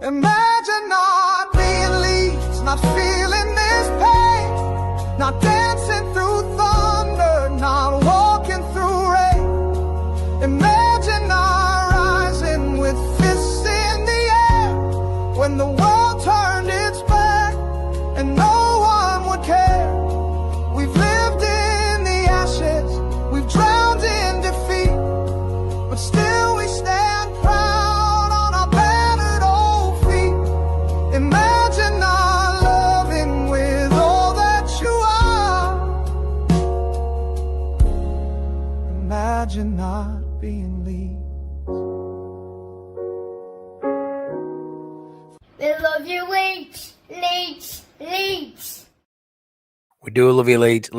Imagine not being Leeds, not feeling this pain, not dancing through thunder, not walking through rain. Imagine not rising with fists in the air when the world turned its back and no one would care. We've lived in the ashes, we've drowned in defeat, but still we stand proud on our battered old feet. Imagine not loving with all that you are. Imagine not being Leeds. We love you, Leeds, Leeds, Leeds. We do love you, Leeds.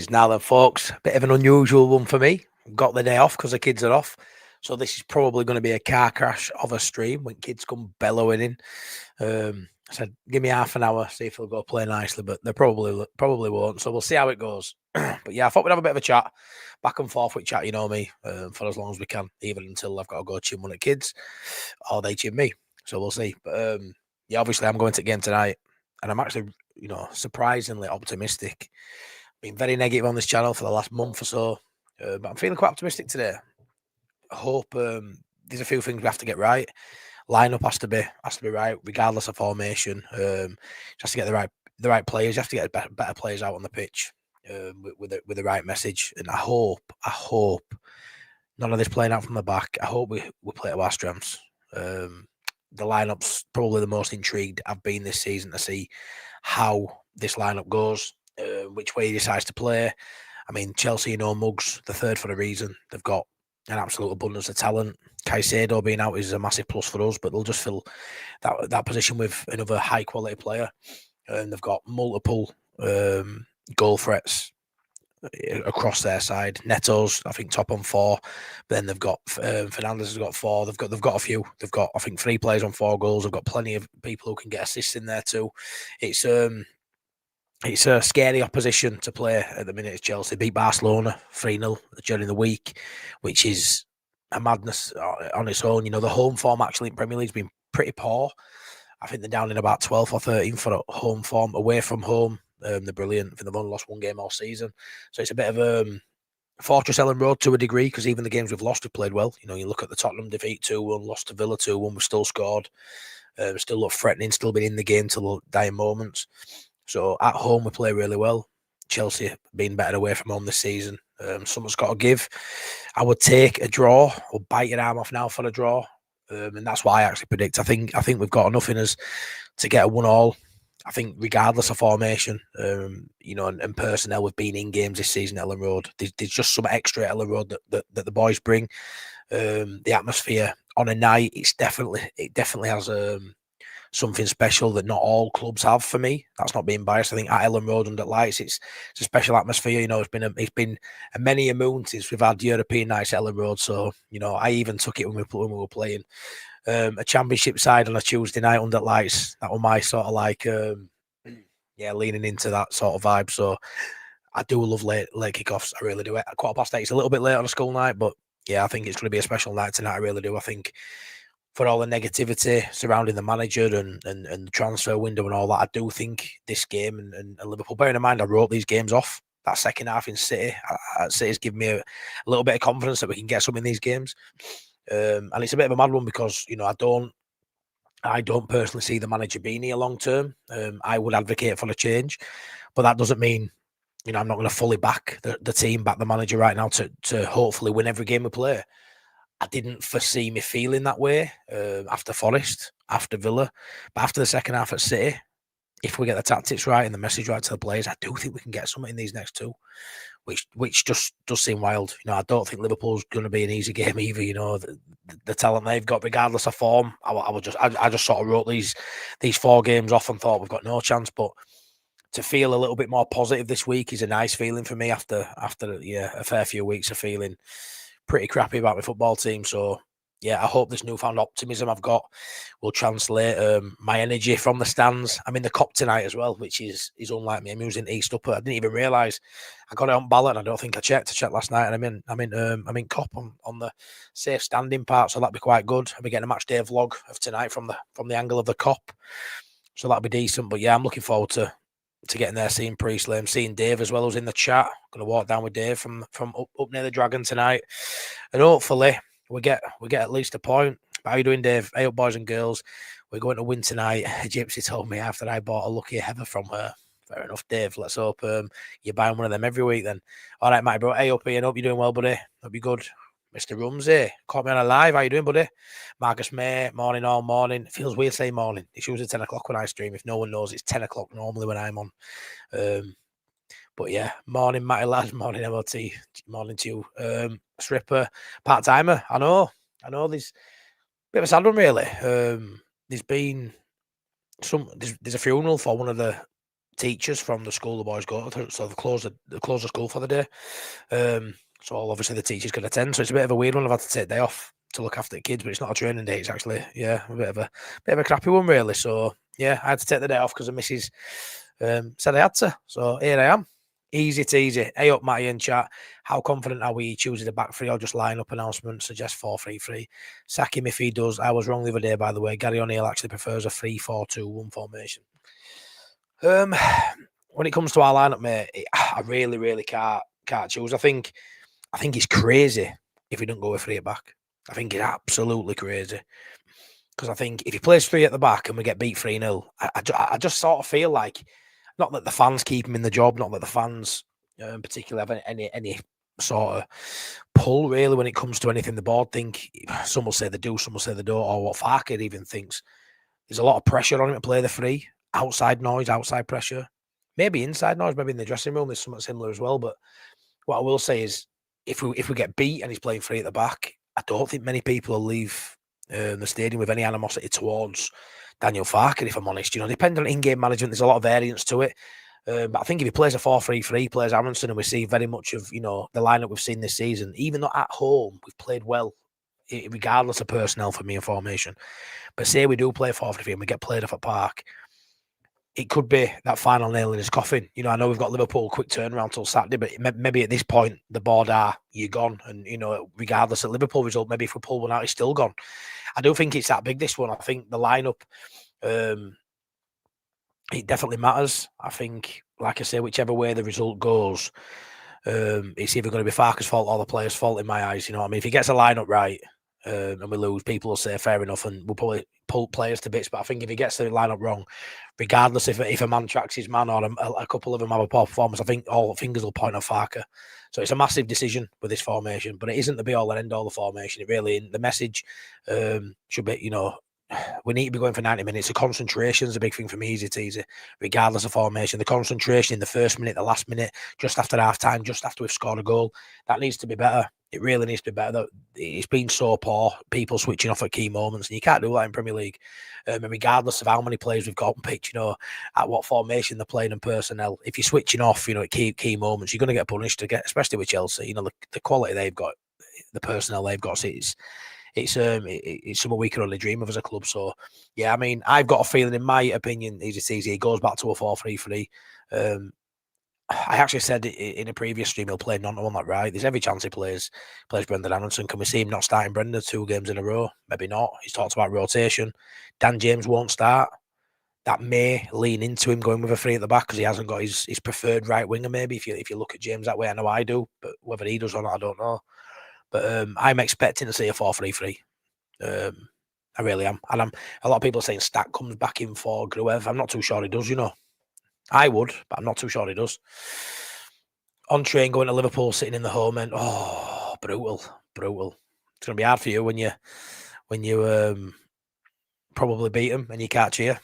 Now then, folks, bit of an unusual one for me. Got the day off because the kids are off. So this is probably going to be a car crash of a stream when kids come bellowing in. I said, give me half an hour, see if they'll go play nicely, but they probably won't. So we'll see how it goes. But yeah, I thought we'd have a bit of a chat, back and forth with chat, you know me, for as long as we can, even until I've got to go chin one at kids or they chin me. So we'll see. But yeah, obviously I'm going to the game tonight, and I'm actually, surprisingly optimistic. Been very negative on this channel for the last month or so, but I'm feeling quite optimistic today. I hope there's a few things we have to get right. Lineup has to be right, regardless of formation. Just to get the right players. You have to get better players out on the pitch with the right message. And I hope none of this playing out from the back. I hope we play to our strengths. The lineup's probably the most intrigued I've been this season to see how this lineup goes, which way he decides to play. I mean, Chelsea, mugs, the third for a reason. They've got an absolute abundance of talent. Caicedo being out is a massive plus for us, but they'll just fill that position with another high quality player. And they've got multiple goal threats across their side. Neto's, I think, top on 4. Then they've got Fernandes has got 4. They've got a few. They've got, I think, 3 players on 4 goals. They've got plenty of people who can get assists in there too. It's a scary opposition to play at the minute. It's Chelsea beat Barcelona 3-0 during the week, which is a madness on its own. The home form actually in Premier League's been pretty poor. I think they're down in about 12th or 13th for home form. Away from home, they're brilliant. I think they've only lost 1 game all season. So it's a bit of Fortress Elland Road to a degree, because even the games we've lost, we've played well. You look at the Tottenham defeat 2-1, lost to Villa 2-1, we've still scored. Still look threatening, still been in the game till the dying moments. So at home, we play really well. Chelsea been better away from home this season. Someone's got to give. I would take a draw or bite your arm off now for a draw. And that's why I actually predict. I think we've got enough in us to get a 1-1. I think regardless of formation, and personnel, we've been in games this season at Elland Road. There's just some extra at Elland Road that the boys bring. The atmosphere on a night, it definitely has something special that not all clubs have for me. That's not being biased. I think at Elland Road under lights, it's a special atmosphere. It's been a many a moon since we've had European nights at Elland Road. So, I even took it when we were playing a championship side on a Tuesday night under lights. That was my sort of leaning into that sort of vibe. So I do love late kickoffs. I really do. At 8:15, it's a little bit late on a school night, but yeah, I think it's going to be a special night tonight. I really do. I think for all the negativity surrounding the manager and the transfer window and all that, I do think this game and Liverpool, bearing in mind I wrote these games off, that second half in City, City's given me a little bit of confidence that we can get some in these games. And it's a bit of a mad one because, I don't personally see the manager being here long term. I would advocate for a change, but that doesn't mean, I'm not going to fully back the team, back the manager right now to hopefully win every game we play. I didn't foresee me feeling that way after Forest, after Villa, but after the second half at City, if we get the tactics right and the message right to the players, I do think we can get something in these next 2, which just does seem wild. I don't think Liverpool's going to be an easy game either. The talent they've got, regardless of form, I just sort of wrote these 4 games off and thought we've got no chance. But to feel a little bit more positive this week is a nice feeling for me after a fair few weeks of feeling pretty crappy about my football team. So yeah, I hope this newfound optimism I've got will translate my energy from the stands. I'm in the Cop tonight as well, which is unlike me. I'm using East Upper. I didn't even realise I got it on ballot. I don't think I checked. I checked last night, and I'm in Cop on the safe standing part, so that'd be quite good. I'll be getting a match day vlog of tonight from the angle of the Cop, so that'll be decent. But yeah, I'm looking forward to getting there, seeing Priestley. I'm seeing Dave as well, who's in the chat. Going to walk down with Dave from up near the Dragon tonight, and hopefully we get at least a point. How are you doing, Dave? Hey up, boys and girls. We're going to win tonight. Gypsy told me after I bought a lucky heather from her. Fair enough, Dave. Let's hope you're buying one of them every week then. All right, Matty, bro. Hey up, Ian. Hope you're doing well, buddy. Hope you're good. Mr. Rumsey, caught me on a live. How you doing, buddy? Marcus May, morning, all morning. Feels weird saying morning. It's usually 10 o'clock when I stream. If no one knows, it's 10 o'clock normally when I'm on. But yeah, morning, Matty lad. Morning, MOT. Morning to you. Stripper, part-timer. I know. There's a bit of a sad one, really. There's been there's a funeral for one of the teachers from the school the boys go to, so they close the school for the day. So obviously the teachers can attend. So it's a bit of a weird one. I've had to take a day off to look after the kids, but it's not a training day. It's actually a bit of a crappy one, really. So yeah, I had to take the day off because the missus said I had to. So here I am. Easy teasy. Hey up, Matty in chat. How confident are we choosing the back three or just line up announcement? Suggest 4-3-3. Sack him if he does. I was wrong the other day, by the way. Gary O'Neill actually prefers a 3-4-2-1 formation. When it comes to our lineup, mate, I really can't choose. I think it's crazy if we don't go with three at back. I think it's absolutely crazy. Because I think if he plays three at the back and we get beat 3-0, I just sort of feel like, not that the fans keep him in the job, not that the fans particularly have any sort of pull, really, when it comes to anything the board think. Some will say they do, some will say they don't, or what Farke even thinks. There's a lot of pressure on him to play the three. Outside noise, outside pressure. Maybe inside noise, maybe in the dressing room, there's something similar as well. But what I will say is, if we get beat and he's playing three at the back, I don't think many people will leave the stadium with any animosity towards Daniel Farke, if I'm honest. Depending on in-game management, there's a lot of variance to it. But I think if he plays a 4-3-3, plays Aronson, and we see very much of the lineup we've seen this season, even though at home we've played well, regardless of personnel for me and formation. But say we do play 4-3-3 and we get played off at Park, it could be that final nail in his coffin. I know we've got Liverpool quick turnaround till Saturday, but maybe at this point the board you're gone, and regardless of Liverpool result, maybe if we pull one out, he's still gone. I don't think it's that big, this one. I think the lineup, it definitely matters. I think, like I say, whichever way the result goes, it's either going to be Farke's fault or the player's fault in my eyes. If he gets a lineup right and we lose, people will say fair enough, and we'll probably pull players to bits. But I think if he gets the lineup wrong, regardless if a man tracks his man or a couple of them have a poor performance, I think all fingers will point on Farke. So it's a massive decision with this formation, but it isn't the be all and end all of the formation. It really isn't. The message should be, we need to be going for 90 minutes. The concentration is a big thing for me, easy, regardless of formation. The concentration in the first minute, the last minute, just after half time, just after we've scored a goal, that needs to be better. It really needs to be better. It's been so poor, people switching off at key moments, and you can't do that in Premier League. And regardless of how many players we've got on pitch, at what formation they're playing and personnel, if you're switching off, at key moments, you're going to get punished, especially with Chelsea. The quality they've got, the personnel they've got, it's something we can only dream of as a club. So, yeah, I mean, I've got a feeling, in my opinion, he goes back to a 4-3-3. I actually said in a previous stream he'll play none on that right. There's every chance he plays Brendan Aronson. Can we see him not starting Brendan 2 games in a row? Maybe not. He's talked about rotation. Dan James won't start. That may lean into him going with a 3 at the back because he hasn't got his preferred right winger. Maybe if you look at James that way, I know I do, but whether he does or not, I don't know. But I'm expecting to see a 4-3-3. I really am. And a lot of people are saying Stack comes back in for Gruev. I'm not too sure he does, I would, but I'm not too sure he does. On train going to Liverpool, sitting in the home end. Oh, brutal. It's going to be hard for you when you probably beat them and you can't cheer.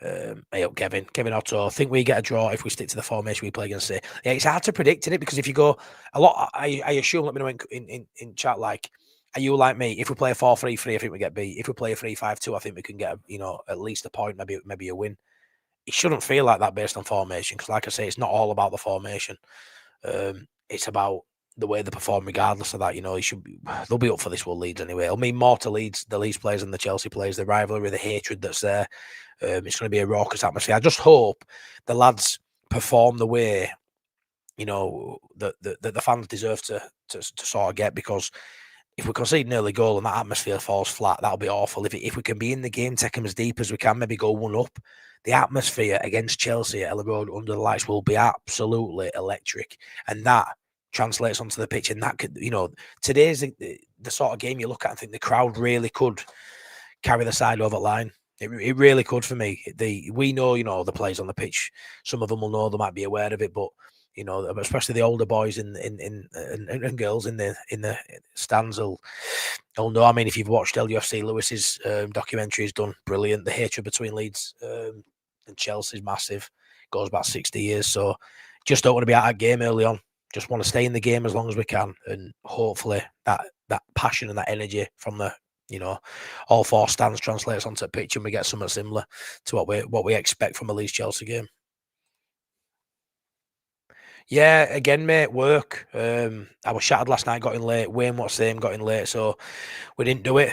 Hey up, Kevin Otto. I think we get a draw if we stick to the formation we play against it. Yeah, it's hard to predict, isn't it? Because if you go a lot, I assume, let me know in chat, like, are you like me? If we play a 4-3-3, I think we get beat. If we play a 3-5-2, I think we can get at least a point, maybe a win. It shouldn't feel like that based on formation, because like I say, it's not all about the formation. It's about the way they perform, regardless of that. They'll be up for this. Will Leeds anyway. It'll mean more to Leeds, the Leeds players, and the Chelsea players. The rivalry, the hatred that's there. It's going to be a raucous atmosphere. I just hope the lads perform the way that the fans deserve to sort of get, because if we concede an early goal and that atmosphere falls flat, that'll be awful. If we can be in the game, take them as deep as we can, maybe go 1-up, the atmosphere against Chelsea at Elland Road under the lights will be absolutely electric, and that translates onto the pitch. And that could, today's the sort of game you look at and think the crowd really could carry the side over line. It really could for me. We know, the players on the pitch. Some of them will know, they might be aware of it, but especially the older boys and girls in the stands will know. I mean, if you've watched LUFC Lewis's documentary, he's done brilliant. The hatred between Leeds and Chelsea is massive. Goes back 60 years. So just don't want to be out of game early on. Just want to stay in the game as long as we can, and hopefully that passion and that energy from the all four stands translates onto the pitch, and we get something similar to what we expect from a Leeds Chelsea game. Yeah, again, mate, work. I was shattered last night, got in late. Wayne was the same, got in late, so we didn't do it.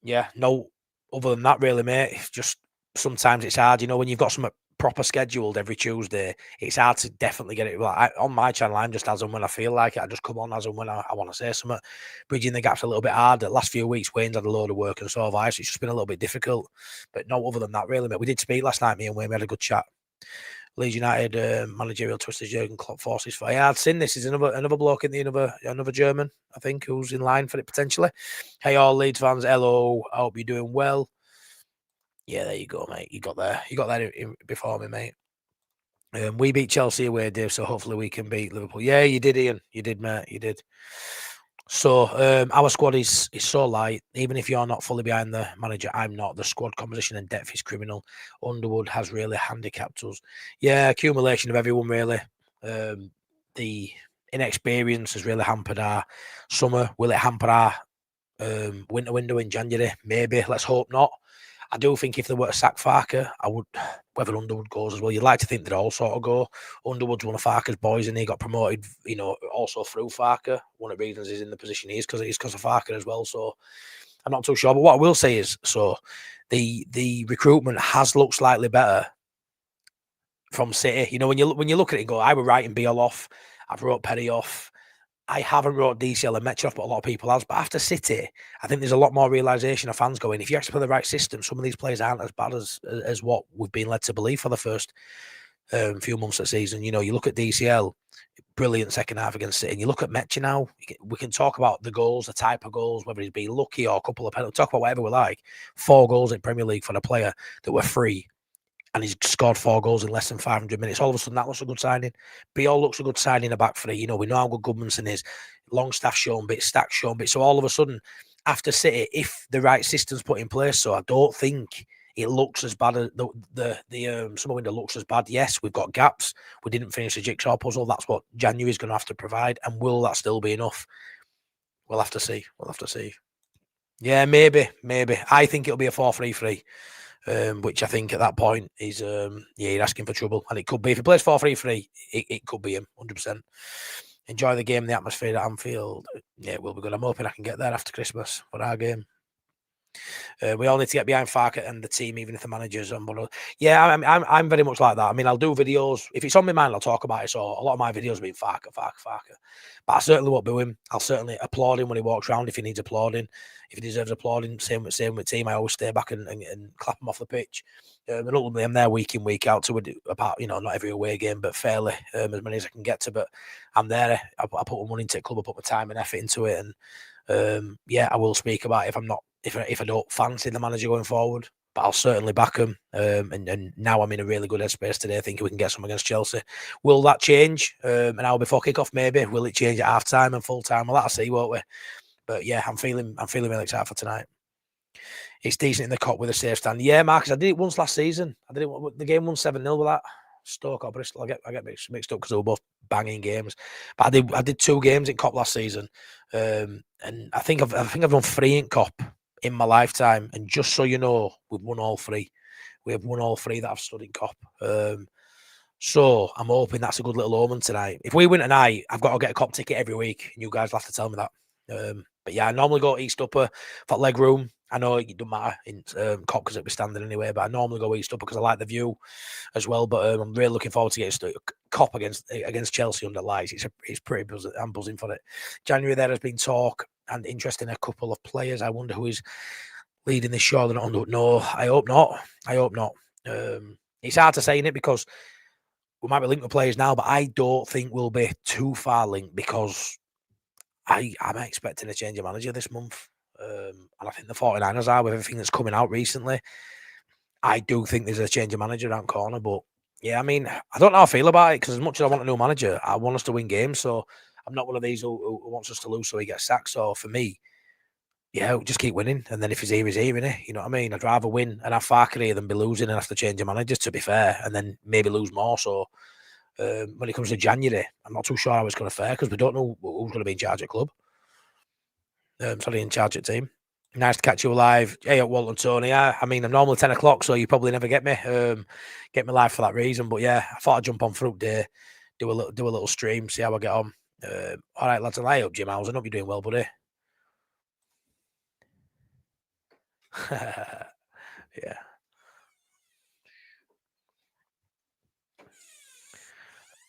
Yeah, no, other than that, really, mate. It's just sometimes it's hard, when you've got something proper scheduled every Tuesday, it's hard to definitely get it. On my channel, I'm just as and when I feel like it. I just come on as and when I want to say something. Bridging the gap's a little bit hard. The last few weeks, Wayne's had a load of work and so have I, so it's just been a little bit difficult. But no, other than that, really, mate. We did speak last night, me and Wayne. We had a good chat. Leeds United managerial twisters Jurgen Klopp forces for. Yeah, I'd seen this is another bloke in the another German, I think, who's in line for it potentially. Hey, all Leeds fans, hello. I hope you're doing well. Yeah, there you go, mate. You got there before me, mate. We beat Chelsea away, Dave, so hopefully we can beat Liverpool. Yeah, you did, Ian. You did, mate. You did. So our squad is so light. Even if you're not fully behind the manager, I'm not. The squad composition and depth is criminal. Underwood has really handicapped us. Yeah, accumulation of everyone, really. The inexperience has really hampered our summer. Will it hamper our winter window in January? Maybe. Let's hope not. I do think if they were to sack Farke, I would, whether Underwood goes as well, you'd like to think they'd all sort of go. Underwood's one of Farke's boys and he got promoted, also through Farke. One of the reasons he's in the position he is because of Farke as well. So I'm not too sure. But what I will say is, so the recruitment has looked slightly better from City. When you look at it and go, I were writing Beale off, I've wrote Perry off. I haven't wrote DCL and Metcalf, but a lot of people have. But after City, I think there's a lot more realisation of fans going, if you actually play the right system, some of these players aren't as bad as what we've been led to believe for the first few months of the season. You look at DCL, brilliant second half against City. And you look at Metcalf now, we can talk about the goals, the type of goals, whether he's been lucky or a couple of penalties, talk about whatever we like. 4 goals in Premier League for a player that were free. And he's scored 4 goals in less than 500 minutes. All of a sudden, that looks a good signing. Beale looks a good signing, a back three. We know how good Goodmanson is. Longstaff shown bits, Stack shown bits. So all of a sudden, after City, if the right system's put in place, so I don't think it looks as bad as the summer window looks as bad. Yes, we've got gaps. We didn't finish the jigsaw puzzle. That's what January's going to have to provide. And will that still be enough? We'll have to see. Yeah, maybe. I think it'll be a 4-3-3. Which I think at that point is, you're asking for trouble. And it could be, if he plays 4-3-3, it could be him, 100%. Enjoy the game, the atmosphere at Anfield. Yeah, it will be good. I'm hoping I can get there after Christmas for our game. We all need to get behind Farke and the team, even if the manager's on board. Yeah, I'm very much like that. I mean, I'll do videos. If it's on my mind, I'll talk about it. So a lot of my videos have been Farke. But I certainly won't boo him. I'll certainly applaud him when he walks around if he needs applauding. If he deserves applauding, same with team. I always stay back and clap him off the pitch. And ultimately, I'm there week in, week out to about, not every away game, but fairly as many as I can get to. But I'm there. I put my money into the club. I put my time and effort into it. And yeah, I will speak about it if I don't fancy the manager going forward. But I'll certainly back him. And now I'm in a really good headspace today, thinking we can get some against Chelsea. Will that change an hour before kickoff? Maybe. Will it change at half time and full time? Well, that'll see, won't we? But yeah, I'm feeling really excited for tonight. It's decent in the Kop with a safe stand. Yeah, Marcus, I did it once last season. I did it. The game won 7-0 with that. Stoke or Bristol. I get mixed up because they were both banging games. But I did 2 games in Kop last season, and I think I've done 3 in Kop in my lifetime. And just so you know, we've won all 3. We have won all 3 that I've stood in Kop. So I'm hoping that's a good little omen tonight. If we win tonight, I've got to get a cop ticket every week, and you guys will have to tell me that. But yeah, I normally go East Upper for leg room. I know it doesn't matter in cop because it'll be standing anyway, but I normally go East Upper because I like the view as well. But I'm really looking forward to getting cop against Chelsea under lights. It's pretty buzzing. I'm buzzing for it. January there has been talk and interest in a couple of players. I wonder who is leading this show. They're not under. No, I hope not. I hope not. It's hard to say in it because we might be linked with players now, but I don't think we'll be too far linked because I'm expecting a change of manager this month. And I think the 49ers are with everything that's coming out recently. I do think there's a change of manager around the corner, but yeah, I mean, I don't know how I feel about it because as much as I want a new manager, I want us to win games. So I'm not one of these who wants us to lose so he gets sacked. So for me, yeah, just keep winning. And then if he's here, innit? You know what I mean? I'd rather win and have Farke here than be losing and have to change a manager, to be fair, and then maybe lose more. So when it comes to January, I'm not too sure how it's going to fare because we don't know who's going to be in charge at club. In charge at team. Nice to catch you live. Hey, at Walton Tony. Yeah, I mean, I'm normally 10 o'clock, so you probably never get me. Get me live for that reason. But yeah, I thought I'd jump on Fruit Day, do a little stream, see how I get on. All right, lads, and I hope Jim Howes. I hope you're doing well, buddy. Yeah.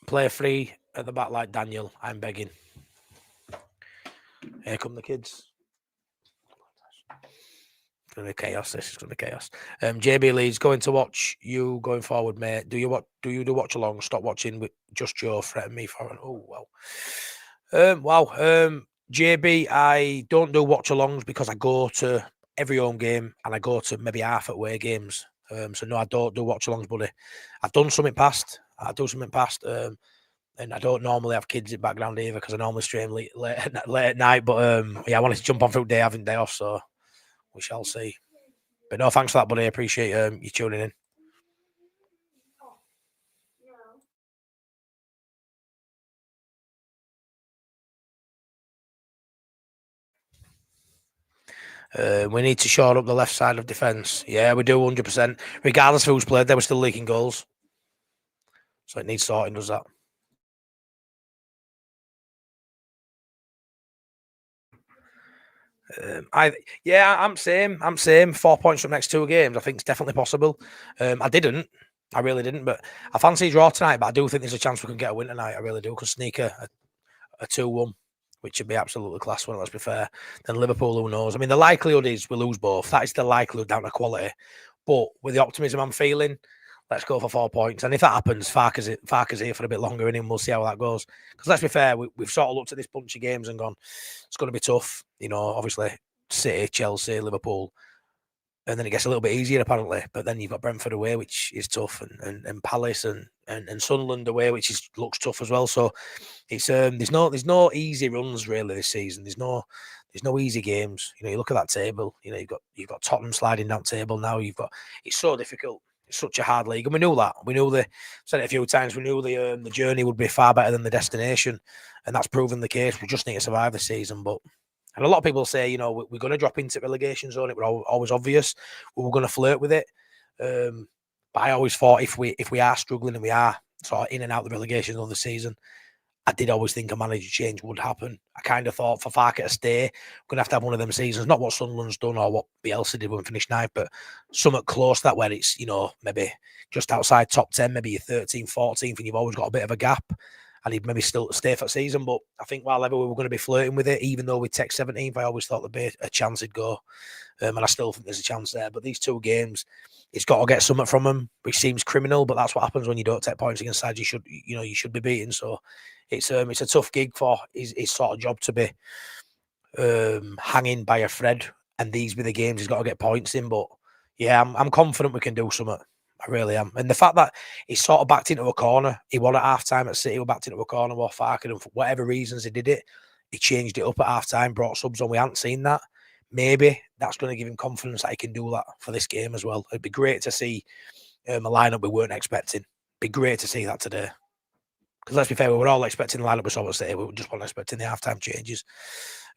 Play free at the back like Daniel. I'm begging. Here come the kids. It's going to be chaos. This is going to be chaos. JB Leeds, going to watch you going forward, mate. Do you do watch along? Stop watching with just Joe threaten me for an wow. JB, I don't do watch alongs because I go to every home game and I go to maybe half at away games. So no, I don't do watch alongs, buddy. I've done something past. And I don't normally have kids in background either because I normally stream late at night. But yeah, I wanted to jump on through day having day off, so we shall see. But no, thanks for that, buddy. I appreciate you tuning in. We need to shore up the left side of defence. Yeah, we do 100%. Regardless of who's played, they were still leaking goals. So it needs sorting, does that? I'm same. 4 points from next 2 games. I think it's definitely possible. I really didn't, but I fancy a draw tonight. But I do think there's a chance we can get a win tonight. I really do. Could sneak a 2-1, which would be absolutely class. Let's be fair. Then Liverpool, who knows? I mean, the likelihood is we lose both. That is the likelihood down to quality. But with the optimism I'm feeling, let's go for 4 points. And if that happens, Farke's here for a bit longer, and we'll see how that goes. Because let's be fair, we've sort of looked at this bunch of games and gone, it's going to be tough. You know, obviously, City, Chelsea, Liverpool. And then it gets a little bit easier, apparently. But then you've got Brentford away, which is tough, and Palace and Sunderland away, which looks tough as well. So it's there's no easy runs really this season. There's no easy games. You know, you look at that table. You know, you've got Tottenham sliding down table now. It's so difficult. It's such a hard league, and we knew that. We knew said it a few times. We knew the journey would be far better than the destination, and that's proven the case. We just need to survive this season, but. And a lot of people say, you know, we're going to drop into relegation zone. It was always obvious. We were going to flirt with it. But I always thought if we are struggling and we are sort of in and out the relegation of the season, I did always think a manager change would happen. I kind of thought for Farke to stay, we're going to have one of them seasons, not what Sunderland's done or what Bielsa did when we finished ninth, but something close to that where it's, you know, maybe just outside top 10, maybe you're 13th, 14th, and you've always got a bit of a gap. And he'd maybe still stay for the season. But I think while ever we were going to be flirting with it, even though we take 17th, I always thought there'd be a chance he'd go. And I still think there's a chance there. But these 2 games, he's got to get something from them, which seems criminal, but that's what happens when you don't take points against sides you should be beating. So it's a tough gig for his sort of job to be hanging by a thread. And these be the games he's got to get points in. But yeah, I'm confident we can do something. I really am. And the fact that he's sort of backed into a corner, he won at half time at City, he backed into a corner with Farke, and for whatever reasons he did it, he changed it up at half time, brought subs on. We hadn't seen that. Maybe that's going to give him confidence that he can do that for this game as well. It'd be great to see a lineup we weren't expecting. It'd be great to see that today. Because let's be fair, we were all expecting the lineup we saw at City. We just weren't expecting the half time changes.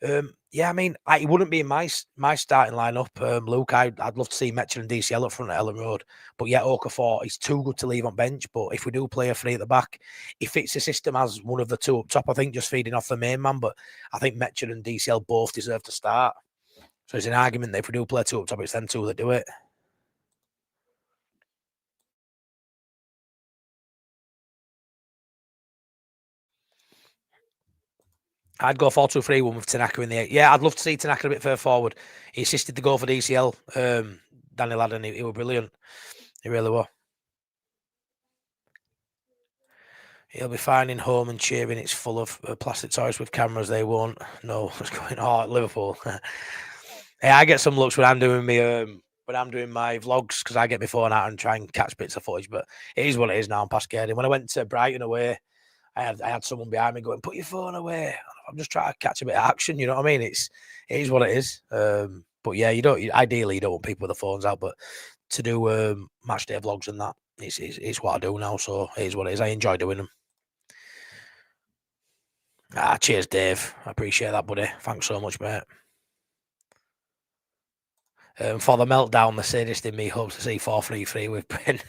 Yeah, I mean, it wouldn't be in my starting lineup. Luke, I'd love to see Metcher and DCL up front at Elland Road. But yeah, Okafor, he's too good to leave on bench. But if we do play a three at the back, he fits the system as one of the two up top, I think, just feeding off the main man. But I think Metcher and DCL both deserve to start. So it's an argument that if we do play two up top, it's them two that do it. I'd go 4-2-3-1 with Tanaka in the 8. Yeah, I'd love to see Tanaka a bit further forward. He assisted the goal for DCL. Daniel Farke, he was brilliant. He really was. He'll be finding home and cheering. It's full of plastic toys with cameras. They won't know what's going on at Liverpool. Hey, I get some looks when I'm doing my vlogs because I get my phone out and try and catch bits of footage. But it is what it is now. I'm past scared. When I went to Brighton away, I had someone behind me going, "Put your phone away." I'm just trying to catch a bit of action. You know what I mean? It is what it is. But yeah, ideally you don't want people with the phones out, but to do match day vlogs and that, it's what I do now. So it is what it is. I enjoy doing them. Cheers, Dave. I appreciate that, buddy. Thanks so much, mate. For the meltdown, the sadist in me hopes to see 4-3-3 with Brendan.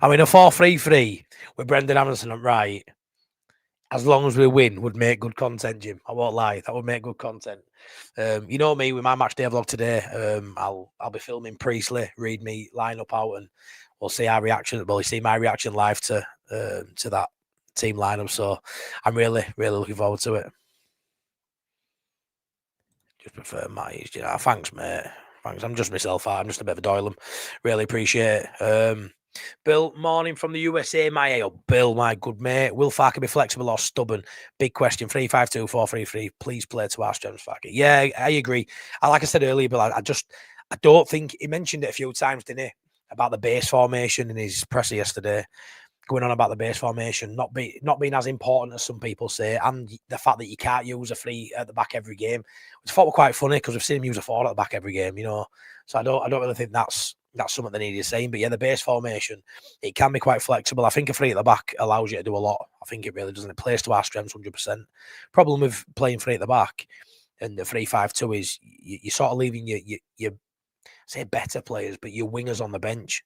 I mean, a 4-3-3 with Brendan Aronson and right, as long as we win, would make good content, Jim. I won't lie. That would make good content. You know me, with my match day vlog today, I'll be filming Priestley, read me lineup out, and we'll see our reaction. Well, you see my reaction live to that team lineup. So I'm really, really looking forward to it. Just prefer my, thanks, mate. Thanks. I'm just myself. I'm just a bit of a Doylem. Really appreciate it. Bill, morning from the USA, my Bill, my good mate. Will Farke be flexible or stubborn? Big question. 3-5-2, 4-3-3. Please play to our strengths, Farke. Yeah, I agree. Like I said earlier, Bill, I don't think he mentioned it a few times, didn't he? About the base formation in his presser yesterday. Going on about the base formation not being as important as some people say, and the fact that you can't use a three at the back every game, which I thought were quite funny because we've seen him use a four at the back every game, you know. So I don't really think that's something they need to say. But yeah, the base formation, it can be quite flexible. I think a three at the back allows you to do a lot. I think it really doesn't. It plays to our strengths 100%. Problem with playing three at the back and the 3-5-2 is you're sort of leaving your say better players, but your wingers on the bench.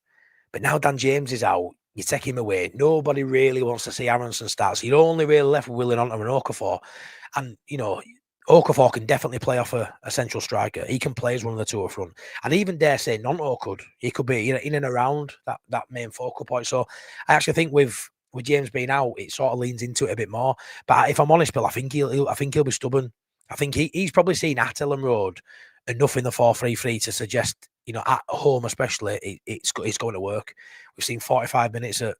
But now Dan James is out, you take him away. Nobody really wants to see Aronson start. So you're only really left with Willian onto an Okafor. And, you know, Okafor can definitely play off a central striker. He can play as one of the two up front. And even dare say Nonto could. He could be in and around that main focal point. So I actually think with James being out, it sort of leans into it a bit more. But if I'm honest, Bill, I think he'll be stubborn. I think he's probably seen at Elland Road enough in the 4-3-3 to suggest, you know, at home especially, it's going to work. We've seen 45 minutes at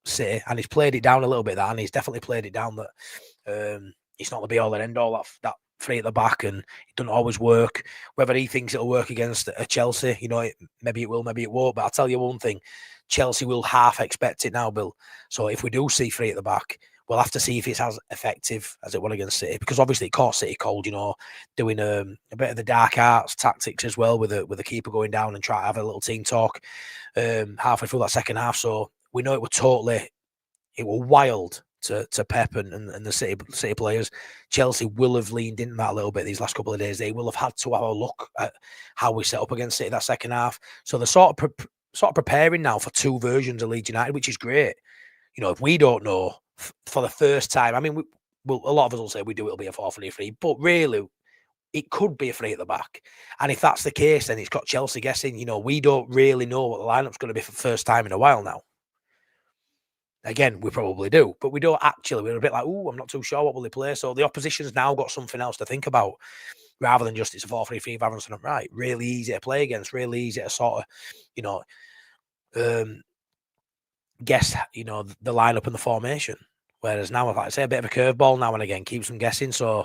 City, and he's played it down a little bit. And he's definitely played it down that it's not the be all and end all that three at the back, and it doesn't always work. Whether he thinks it'll work against a Chelsea, you know, maybe it will, maybe it won't. But I'll tell you one thing: Chelsea will half expect it now, Bill. So if we do see three at the back, we'll have to see if it's as effective as it was against City, because obviously it caught City cold, you know, doing a bit of the dark arts tactics as well with the keeper going down and try to have a little team talk halfway through that second half. So we know it was wild to Pep and the City players. Chelsea will have leaned into that a little bit these last couple of days. They will have had to have a look at how we set up against City that second half. So they're sort of preparing now for two versions of Leeds United, which is great. You know, if we don't know for the first time, I mean, a lot of us will say it'll be a 4-3-3, but really, it could be a three at the back. And if that's the case, then it's got Chelsea guessing. You know, we don't really know what the lineup's going to be for the first time in a while now. Again, we probably do, but we don't actually. We're a bit like, I'm not too sure what will they play. So the opposition's now got something else to think about, rather than just it's a 4-3-3 with Aronson up right. Really easy to play against, really easy to sort of, you know, guess, you know, the lineup and the formation. Whereas now, like I say, a bit of a curveball now and again keeps them guessing. So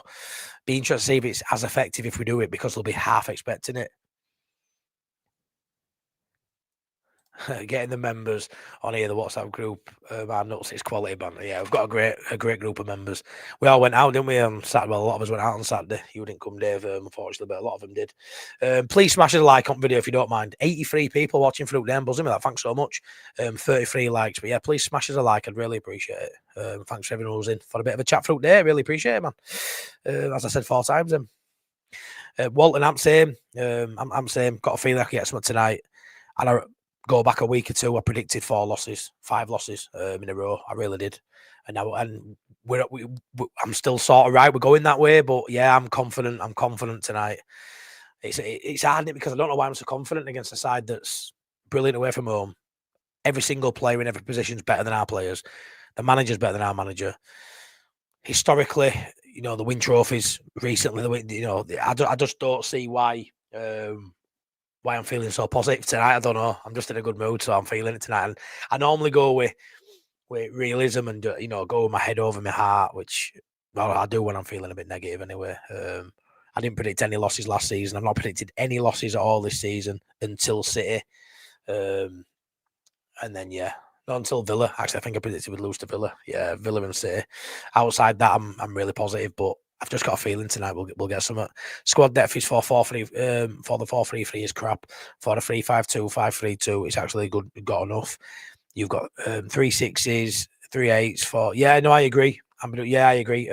be interested to see if it's as effective if we do it, because they'll be half expecting it. getting the members on here, the WhatsApp group, our nuts, it's quality banter. Yeah, we've got a great group of members. We all went out, didn't we, on Saturday? Well, a lot of us went out on Saturday. You didn't come, Dave, unfortunately, but a lot of them did. Please smash a like on video if you don't mind. 83 people watching through there, buzzing with that. Thanks so much. 33 likes, but yeah, please smash us a like. I'd really appreciate it. Thanks for everyone who's in for a bit of a chat through there. Really appreciate it, man. As I said 4 times, Walton, I'm same. I'm same. Got a feeling I can get something tonight. And I go back a week or two, I predicted 5 losses in a row. I really did. And now, I'm still sort of right. We're going that way, but yeah, I'm confident. I'm confident tonight. It's hard because I don't know why I'm so confident against a side that's brilliant away from home. Every single player in every position is better than our players. The manager's better than our manager. Historically, the win trophies recently, I just don't see why I'm feeling so positive tonight. I don't know. I'm just in a good mood, so I'm feeling it tonight. And I normally go with realism and go with my head over my heart, which I do when I'm feeling a bit negative anyway. I didn't predict any losses last season. I've not predicted any losses at all this season until City, and then not until Villa. Actually, I think I predicted we'd lose to Villa. Yeah, Villa and City. Outside that, I'm really positive, but I've just got a feeling tonight we'll get some. Squad depth is 4-4-3. For the 4-3-3 is crap. For the 3-5-2, 5-3-2, it's actually good. Got enough. You've got 3 6s, 3 8s. 4. Yeah, no, I agree. I agree.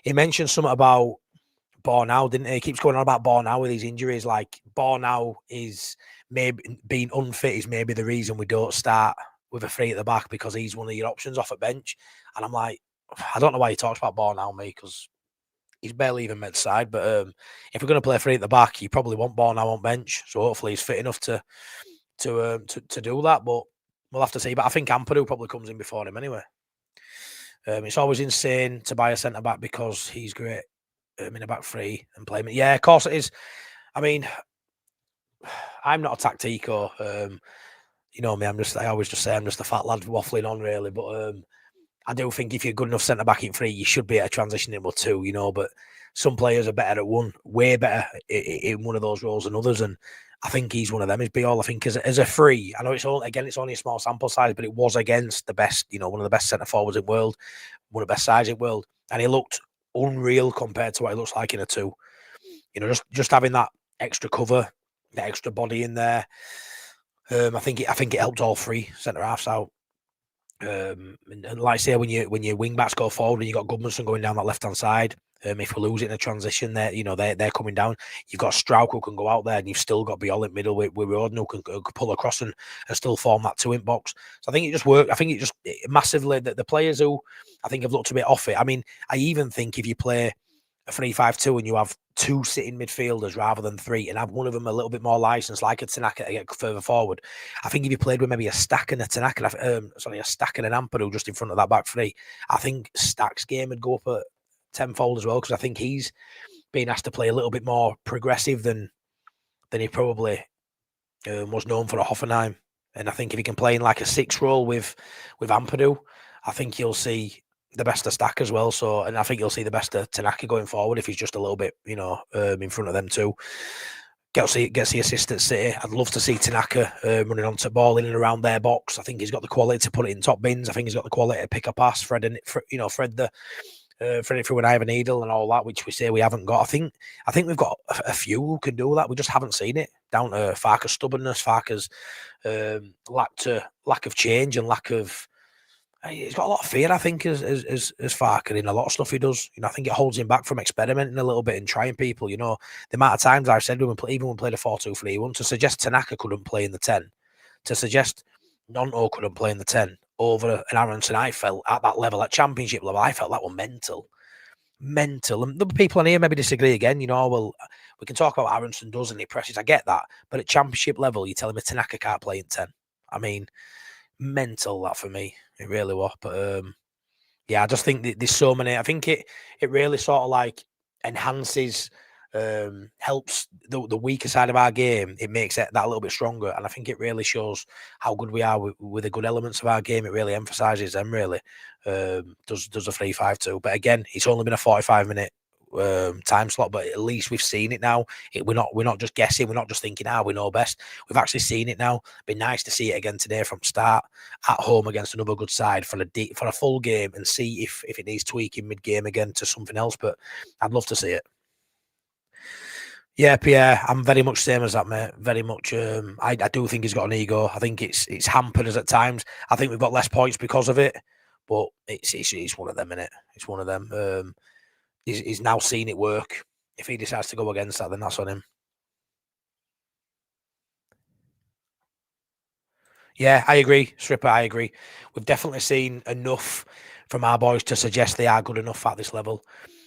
He mentioned something about Bornau, didn't he? He keeps going on about Bornau with these injuries. Like Bornau is maybe being unfit is maybe the reason we don't start with a 3 at the back, because he's one of your options off at bench. And I'm like, I don't know why he talks about Bornau, me, because he's barely even made side. But if we're going to play 3 at the back, you probably want Bornau on bench. So hopefully he's fit enough to do that. But we'll have to see. But I think Ampadu probably comes in before him anyway. It's always insane to buy a centre back because he's great in a back 3 and play him. Yeah, of course it is. I mean, I'm not a tactico. You know me. I always just say I'm just a fat lad waffling on, really. But I do think if you're good enough centre back in 3, you should be able to transition into 2. But some players are better at 1, way better in one of those roles than others, and I think he's one of them. Is be all I think as a 3. I know it's only a small sample size, but it was against the best, one of the best centre forwards in the world, one of the best sides in the world, and he looked unreal compared to what he looks like in a 2. Just having that extra cover, the extra body in there. I think it helped all 3 centre halves out. And like I say, when your wing backs go forward and you got Goodmanson going down that left hand side, if we lose it in a transition, they're coming down. You've got Strauch who can go out there, and you've still got Biol in middle with Roden who can pull across and still form that 2 in box. So I think it just worked. I think it just massively the players who I think have looked a bit off it. I mean, I even think if you play a 3-5-2 and you have 2 sitting midfielders rather than 3, and have one of them a little bit more licensed, like a Tanaka, to get further forward. I think if you played with maybe a Stack and a Tanaka, a Stack and an Ampadu just in front of that back 3, I think Stack's game would go up at tenfold as well, because I think he's being asked to play a little bit more progressive than he probably was known for at Hoffenheim. And I think if he can play in like a 6 role with Ampadu, I think you'll see the best of Stack as well. So, and I think you'll see the best of Tanaka going forward if he's just a little bit, in front of them too. Gets the assist at City. I'd love to see Tanaka running onto ball in and around their box. I think he's got the quality to put it in top bins. I think he's got the quality to pick a pass, thread it through an Ivan Needle and all that, which we say we haven't got. I think we've got a few who can do that. We just haven't seen it. Down to Farke's stubbornness, Farke's lack of change and lack of. He's got a lot of fear, I think, as Farke in a lot of stuff he does. I think it holds him back from experimenting a little bit and trying people. The amount of times I've said even when we played a 4-2-3-1, to suggest Tanaka couldn't play in the 10, to suggest Nonto couldn't play in the 10 over an Aronson, I felt at that level, at championship level, I felt that was mental. And the people on here maybe disagree again. Well, we can talk about Aronson does and he presses. I get that, but at championship level, you're telling me Tanaka can't play in 10. I mean, mental that for me. It really was. But I just think there's so many. I think it really sort of like enhances, helps the weaker side of our game. It makes it that a little bit stronger, and I think it really shows how good we are with the good elements of our game. It really emphasises them. Really does a 3-5-2. But again, it's only been a 45-minute time slot, but at least we've seen it now. We're not just guessing. We're not just thinking, we know best. We've actually seen it now. Be nice to see it again today from start at home against another good side for a full game and see if it needs tweaking mid game again to something else. But I'd love to see it. Yeah, Pierre, I'm very much same as that, mate. Very much. I do think he's got an ego. I think it's hampered us at times. I think we've got less points because of it, but it's one of them, innit? It's one of them. He's now seen it work. If he decides to go against that, then that's on him. Yeah, I agree, Stripper. I agree. We've definitely seen enough from our boys to suggest they are good enough at this level.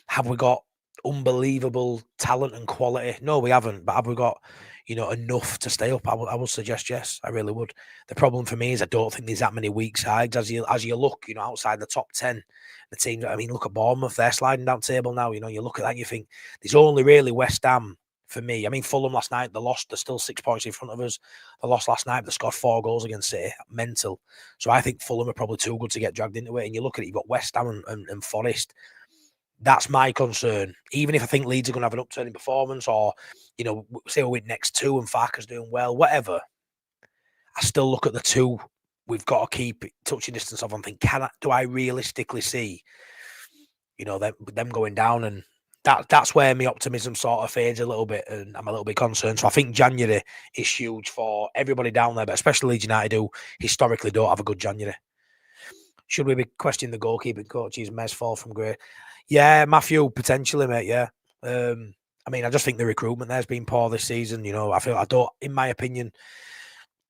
Have we got unbelievable talent and quality? No, we haven't. But have we got, enough to stay up? I would suggest yes. I really would. The problem for me is I don't think there's that many weak sides as you look, outside the top 10. The teams. I mean, look at Bournemouth. They're sliding down table now. You look at that and you think there's only really West Ham. For me, I mean, Fulham last night, they lost. They're still 6 points in front of us. They lost last night. They scored 4 goals against City. Mental. So I think Fulham are probably too good to get dragged into it. And you look at it, you've got West Ham and Forest. That's my concern. Even if I think Leeds are going to have an upturning performance or, say we win next 2 and Farke's doing well, whatever, I still look at the 2 we've got to keep touching distance of and think, do I realistically see, them going down? And that's where my optimism sort of fades a little bit, and I'm a little bit concerned. So I think January is huge for everybody down there, but especially Leeds United, who historically don't have a good January. Should we be questioning the goalkeeping coaches? Mez fall from great. Yeah, Matthew, potentially, mate, yeah. I mean, I just think the recruitment there's been poor this season. In my opinion,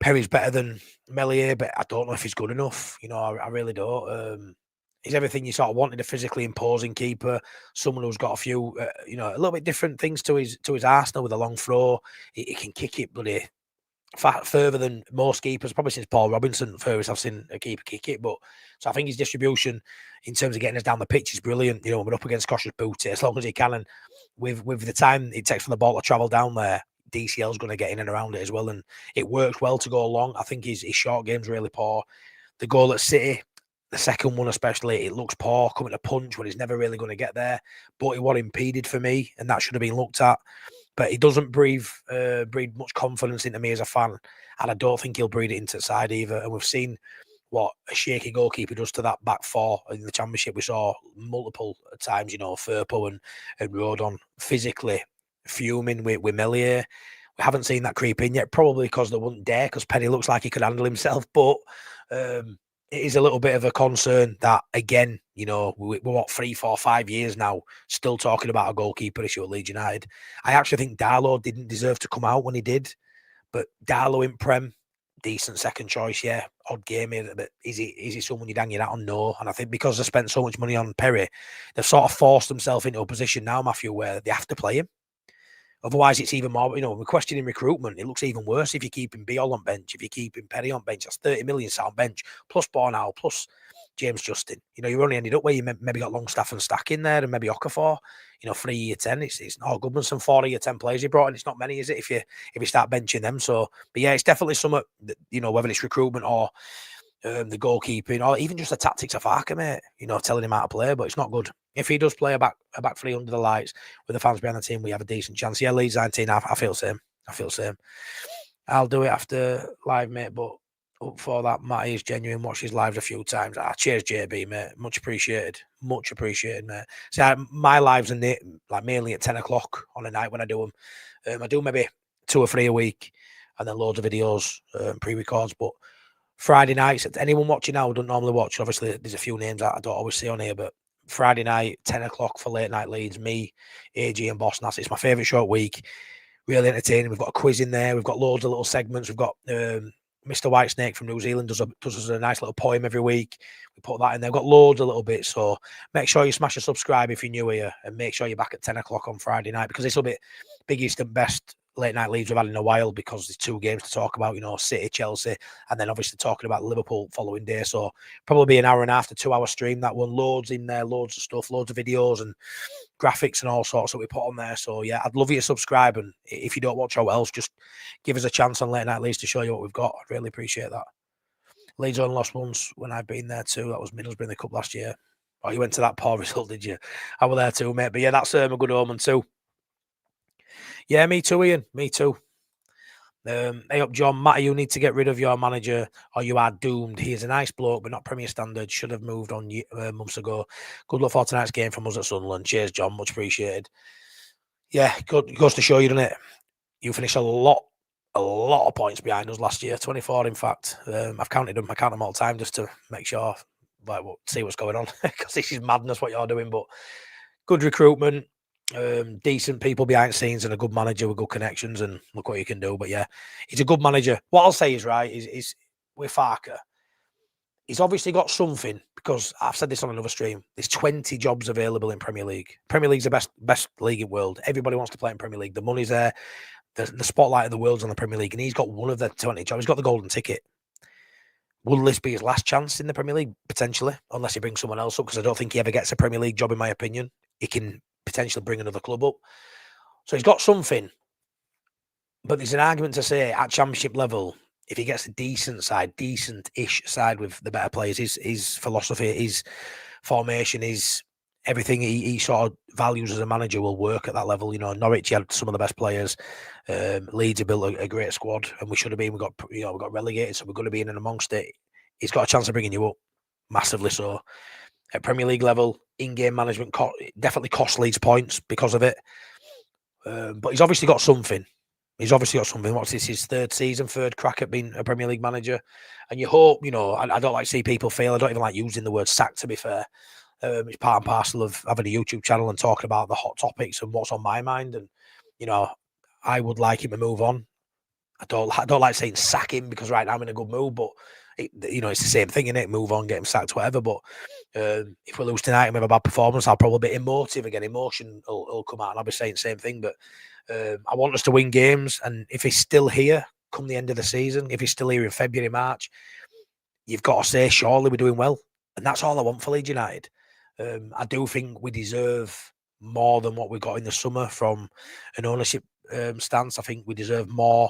Perry's better than Melier, but I don't know if he's good enough. I really don't. He's everything you sort of wanted, a physically imposing keeper, someone who's got a few, a little bit different things to his arsenal with a long throw. He can kick it bloody further than most keepers, probably since Paul Robinson, furthest I've seen a keeper kick it. But so I think his distribution in terms of getting us down the pitch is brilliant. We're up against Kosh's booty as long as he can, and with the time it takes for the ball to travel down there, DCL's going to get in and around it as well, and it works well to go long. I think his short game's really poor. The goal at City, the second one especially, it looks poor, coming to punch when he's never really going to get there. But it was impeded for me, and that should have been looked at. But he doesn't breed much confidence into me as a fan, and I don't think he'll breed it into the side either. And we've seen what a shaky goalkeeper does to that back four in the Championship. We saw multiple times, Firpo and Rodon physically fuming with Melier. We haven't seen that creep in yet, probably because they wouldn't dare, because Penny looks like he could handle himself. But it is a little bit of a concern that, again, we're 3, 4, 5 years now still talking about a goalkeeper issue at Leeds United. I actually think Darlow didn't deserve to come out when he did, but Darlow in Prem, decent second choice, yeah. Odd game here, but is he someone you'd hang your hat on? No. And I think because they spent so much money on Perry, they've sort of forced themselves into a position now, Matthew, where they have to play him. Otherwise, it's even more, we're questioning recruitment. It looks even worse if you're keeping Biol on bench, if you're keeping Perry on bench. That's 30 million sat on bench, plus Bornau, plus James Justin. You only ended up where you maybe got Longstaff and Stack in there, and maybe Okafor. 3 year 10. It's not Goodmanson, 4 year 10 players he brought in. It's not many, is it? If you start benching them. So, but yeah, it's definitely something that, whether it's recruitment or the goalkeeping, or even just the tactics of Farke, mate. Telling him how to play, but it's not good. If he does play a back 3 under the lights with the fans behind the team, we have a decent chance. Yeah, Leeds 19. I feel same. I'll do it after live, mate. But up for that, Matty is genuine. Watched his lives a few times. Cheers, JB, mate. Much appreciated, mate. See, my lives are mainly at 10 o'clock on a night when I do them. I do maybe 2 or 3 a week, and then loads of videos, pre-records. But Friday nights, anyone watching now who don't normally watch, obviously there's a few names that I don't always see on here, but Friday night, 10 o'clock for late night Leeds, me, AG and Boss Nass. It's my favourite short week. Really entertaining. We've got a quiz in there. We've got loads of little segments. We've got Mr. Whitesnake from New Zealand does us a nice little poem every week. We put that in there. We've got loads of little bits. So make sure you smash a subscribe if you're new here, and make sure you're back at 10 o'clock on Friday night, because this will be biggest and best late night Leeds we've had in a while, because there's 2 games to talk about, City, Chelsea, and then obviously talking about Liverpool following day. So probably be an hour and a half to 2 hour stream. That one, loads in there, loads of stuff, loads of videos and graphics and all sorts that we put on there. So yeah, I'd love you to subscribe, and if you don't watch our else, just give us a chance on late night Leeds to show you what we've got. I'd really appreciate that. Leeds only lost once when I've been there too. That was Middlesbrough in the cup last year. Oh, you went to that poor result, did you? I was there too, mate. But yeah, that's a good omen too. Yeah, me too, Ian. Me too. Hey up, John. Matty, you need to get rid of your manager or you are doomed. He is a nice bloke, but not Premier standard. Should have moved on months ago. Good luck for tonight's game from us at Sunderland. Cheers, John. Much appreciated. Yeah, good. Goes to show you, doesn't it? You finished a lot of points behind us last year. 24, in fact. I've counted them. I count them all the time just to make sure, like, see what's going on because this is madness what you're doing. But good recruitment. Decent people behind the scenes and a good manager with good connections, and look what you can do. But yeah, he's a good manager. What I'll say is right is with Farke, he's obviously got something, because I've said this on another stream. There's 20 jobs available in Premier League. Premier League's the best league in the world. Everybody wants to play in Premier League. The money's there. The spotlight of the world's on the Premier League, and he's got one of the 20 jobs. He's got the golden ticket. Will this be his last chance in the Premier League? Potentially, unless he brings someone else up, because I don't think he ever gets a Premier League job, in my opinion. He can potentially bring another club up. So he's got something. But there's an argument to say at Championship level, if he gets a decent-ish side with the better players, his philosophy, his formation, his everything he sort of values as a manager will work at that level. You know, Norwich had some of the best players. Leeds have built a great squad, and we should have been. We got relegated, so we're going to be in and amongst it. He's got a chance of bringing you up massively. So at Premier League level, in-game management definitely cost Leeds points because of it. But he's obviously got something. What's this? His third crack at being a Premier League manager, and you hope. You know, I don't like to see people fail. I don't even like using the word sack, to be fair. It's part and parcel of having a YouTube channel and talking about the hot topics and what's on my mind. And you know, I would like him to move on. I don't like saying sack him, because right now I'm in a good mood, but it's the same thing, innit? Move on, get him sacked, whatever. But if we lose tonight and we have a bad performance, I'll probably be emotive again. Emotion will come out, and I'll be saying the same thing. But I want us to win games, and if he's still here come the end of the season, if he's still here in February, March, you've got to say, surely we're doing well. And that's all I want for Leeds United. I do think we deserve more than what we got in the summer from an ownership stance. I think we deserve more.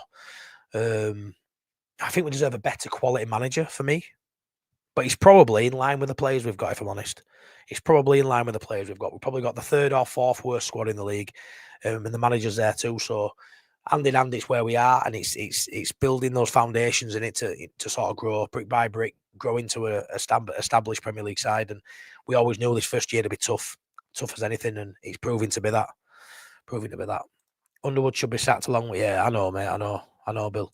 I think we deserve a better quality manager, for me. But he's probably in line with the players we've got, if I'm honest. He's probably in line with the players we've got. We've probably got the third or fourth worst squad in the league. And the manager's there too. So hand in hand, it's where we are. And it's building those foundations in it to sort of grow brick by brick, grow into a established Premier League side. And we always knew this first year to be tough as anything. And it's proving to be that. Underwood should be sacked along with, yeah, I know, mate. I know, Bill.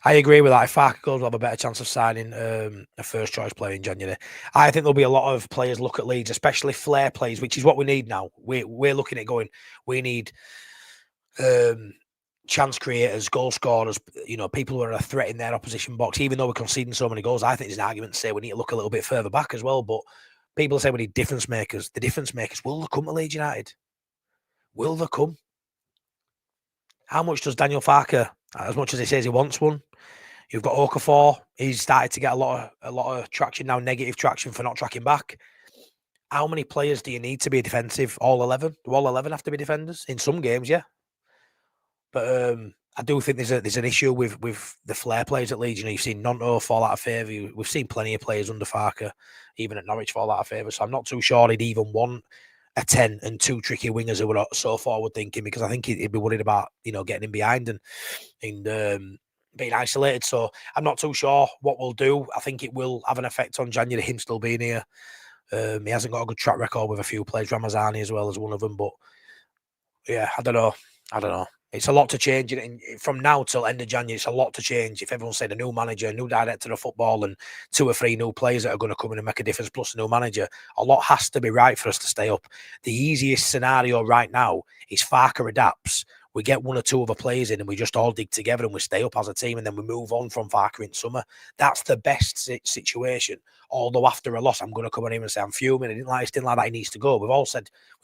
I agree with that. If Farke goes, we'll have a better chance of signing a first choice player in January. I think there'll be a lot of players look at Leeds, especially flair players, which is what we need now. We're looking at going, we need chance creators, goal scorers, people who are a threat in their opposition box. Even though we're conceding so many goals, I think there's an argument to say we need to look a little bit further back as well. But people say we need difference makers. The difference makers, will they come to Leeds United? Will they come? How much does Daniel Farke, as much as he says he wants one? You've got Okafor. He's started to get a lot of traction now, negative traction for not tracking back. How many players do you need to be defensive? All 11? Do all 11 have to be defenders? In some games, yeah. But I do think there's an issue with the flair players at Leeds. You've seen Nonto fall out of favour. We've seen plenty of players under Farke, even at Norwich, fall out of favour. So I'm not too sure he'd even want a 10 and two tricky wingers who were not so forward thinking, because I think he'd be worried about, getting in behind and being isolated. So I'm not too sure what we'll do. I think it will have an effect on January, him still being here. He hasn't got a good track record with a few players, Ramazani as well as one of them. But yeah, I don't know. It's a lot to change. From now till end of January, it's a lot to change. If everyone said a new manager, a new director of football, and 2 or 3 new players that are going to come in and make a difference, plus a new manager, a lot has to be right for us to stay up. The easiest scenario right now is Farke adapts. We get 1 or 2 other players in and we just all dig together and we stay up as a team, and then we move on from Farke in summer. That's the best situation. Although after a loss, I'm going to come on here and say I'm fuming. I didn't like that. He needs to go. We've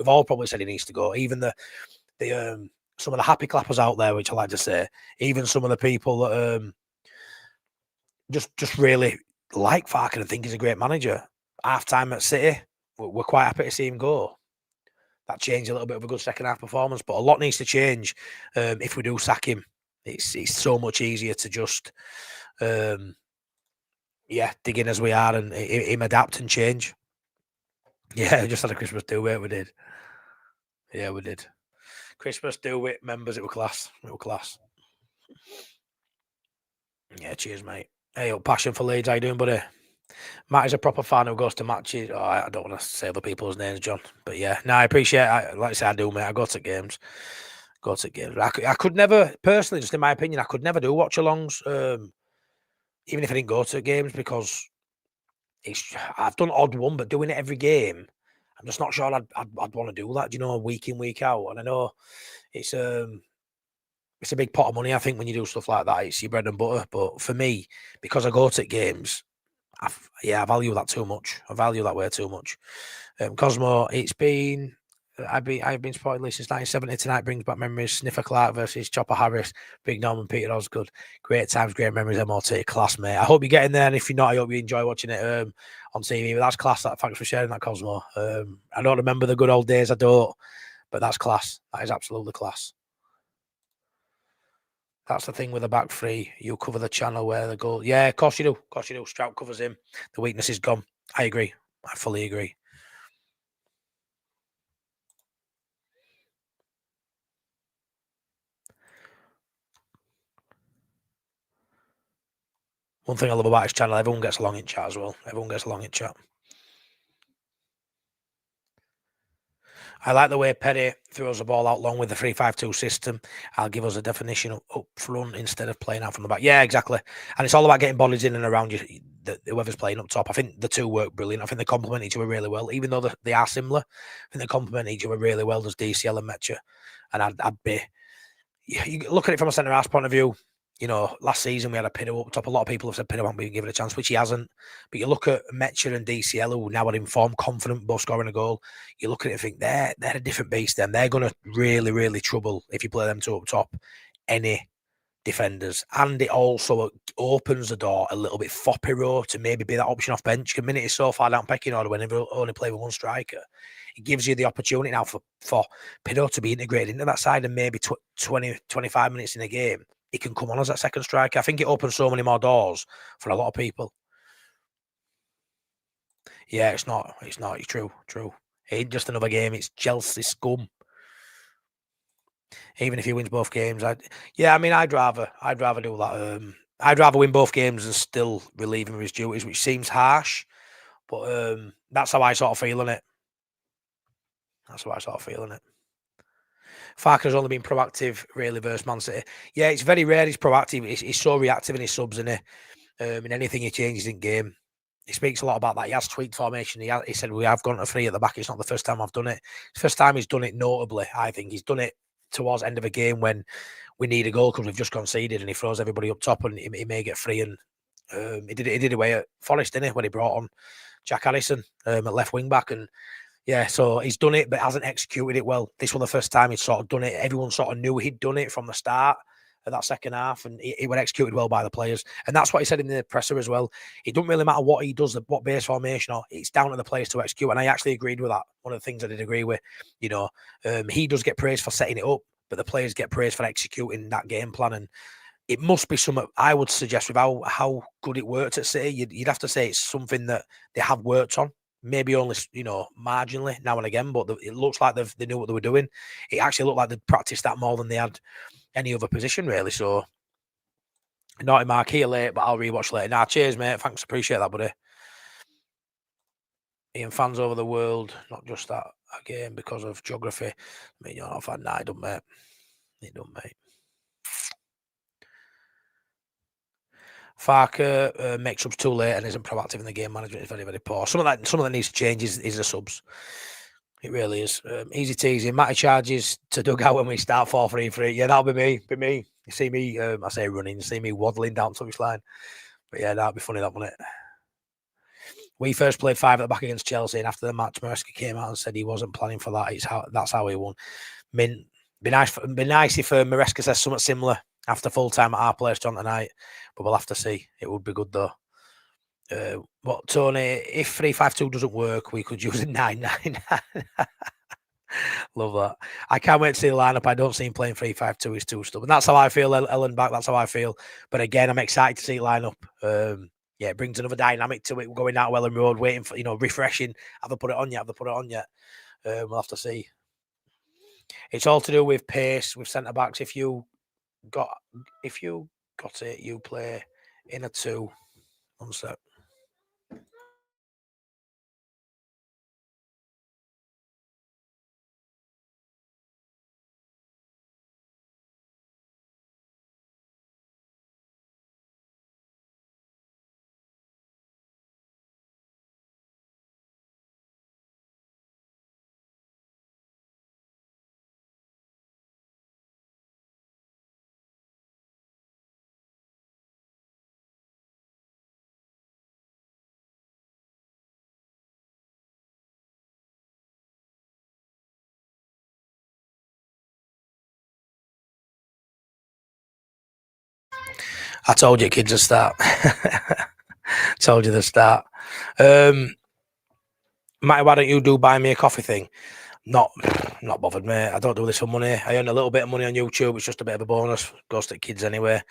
all probably said he needs to go. Even some of the happy clappers out there, which I like to say, even some of the people that just really like Farke and think he's a great manager. Half time at City, we're quite happy to see him go. That changed a little bit of a good second half performance, but a lot needs to change if we do sack him. It's so much easier to just dig in as we are and him adapt and change. Yeah, we just had a Christmas do it. We did. Yeah, we did. Christmas do it members. It were class. It were class. Yeah, cheers, mate. Hey, passion for Leeds. How you doing, buddy? Matt is a proper fan who goes to matches. Oh, I don't want to say other people's names, John. But yeah, no, I appreciate it. Like I say, I do, mate. I go to games. I could never, personally, just in my opinion, I could never do watch-alongs, even if I didn't go to games, because I've done odd one, but doing it every game, I'm just not sure I'd want to do that, week in, week out. And I know it's a big pot of money, I think, when you do stuff like that. It's your bread and butter. But for me, because I go to games, I value that too much. I value that way too much. Cosmo, I've been supporting Leeds since 1970. Tonight brings back memories. Sniffer Clark versus Chopper Harris, Big Norman, Peter Osgood. Great times, great memories. MOT class, mate. I hope you get in there, and if you're not, I hope you enjoy watching it on TV. But that's class. Thanks for sharing that, Cosmo. I don't remember the good old days. I don't, but that's class. That is absolutely class. That's the thing with the back three. You cover the channel where the goal. Yeah, of course you do. Of course you do. Strout covers him. The weakness is gone. I agree. I fully agree. One thing I love about his channel, everyone gets along in chat as well. Everyone gets along in chat. I like the way Perry throws the ball out long with the 3-5-2 system. I'll give us a definition up front instead of playing out from the back. Yeah, exactly. And it's all about getting bodies in and around you, whoever's playing up top. I think the two work brilliant. I think they complement each other really well, even though they are similar. I think they complement each other really well, does DCL and Metcha. And I'd be... You look at it from a centre-half point of view. Last season we had a Pinto up top. A lot of people have said Pinto hasn't been given a chance, which he hasn't. But you look at Metcher and DCL, who now are informed, confident, both scoring a goal. You look at it and think they're a different beast. Then they're going to really, really trouble if you play them two up top any defenders. And it also opens the door a little bit for Pirot to maybe be that option off bench. The minute he's so far down pecking order, when they only play with one striker, it gives you the opportunity now for Pirot to be integrated into that side, and maybe 20, 25 minutes in a game, he can come on as that second striker. I think it opens so many more doors for a lot of people. Yeah, it's not. It's true. It ain't just another game. It's Chelsea scum. Even if he wins both games, I'd rather do that. I'd rather win both games and still relieve him of his duties, which seems harsh, but that's how I sort of feeling it. Farke's only been proactive, really, versus Man City. Yeah, it's very rare he's proactive. He's so reactive in his subs, isn't he? In anything he changes in game. He speaks a lot about that. He has tweaked formation. He said, we have gone to 3 at the back. It's not the first time I've done it. It's the first time he's done it notably, I think. He's done it towards the end of a game when we need a goal because we've just conceded, and he throws everybody up top and he may get free. And he did it away at Forest, didn't he, when he brought on Jack Harrison at left wing back. And yeah, so he's done it, but hasn't executed it well. This was the first time he'd sort of done it. Everyone sort of knew he'd done it from the start of that second half, and it was executed well by the players. And that's what he said in the presser as well. It doesn't really matter what he does, what base formation, or it's down to the players to execute. And I actually agreed with that. One of the things I did agree with, he does get praised for setting it up, but the players get praised for executing that game plan. And it must be something, I would suggest, with how good it worked at City, you'd have to say it's something that they have worked on. Maybe only, marginally now and again, but it looks like they knew what they were doing. It actually looked like they'd practiced that more than they had any other position, really. So, naughty mark here late, but I'll rewatch later. Nah, cheers, mate. Thanks, appreciate that, buddy. Ian, fans over the world, not just that again because of geography. I mean, you're not a fan. Nah, it don't, mate. It don't, mate. Farke makes subs too late and isn't proactive in the game management. Is very, very poor. Some of that needs to change is the subs. It really is. Easy teasing. Matty charges to dugout when we start 4-3-3. Yeah, that'll be me. You see me, I say running, you see me waddling down touchline. But yeah, that'll be funny, that, won't it? We first played 5 at the back against Chelsea, and after the match, Maresca came out and said he wasn't planning for that. That's how he won. Be nice if Maresca says something similar after full time at our place on tonight, but we'll have to see. It would be good though. What, Tony? If 3-5-2 doesn't work, we could use a 9-9. Love that. I can't wait to see the lineup. I don't see him playing 3-5-2. He's too stubborn. That's how I feel. Elland back. That's how I feel. But again, I'm excited to see it line up. yeah, it brings another dynamic to it. Going out Elland Road, waiting for, refreshing. Have I put it on yet? Have I put it on yet? We'll have to see. It's all to do with pace, with centre backs. If you got it, you play in a 2. 1 sec. I told you, kids, to start. Told you to start. Matty, why don't you do buy me a coffee thing? Not bothered, mate. I don't do this for money. I earn a little bit of money on YouTube. It's just a bit of a bonus. Goes to the kids anyway.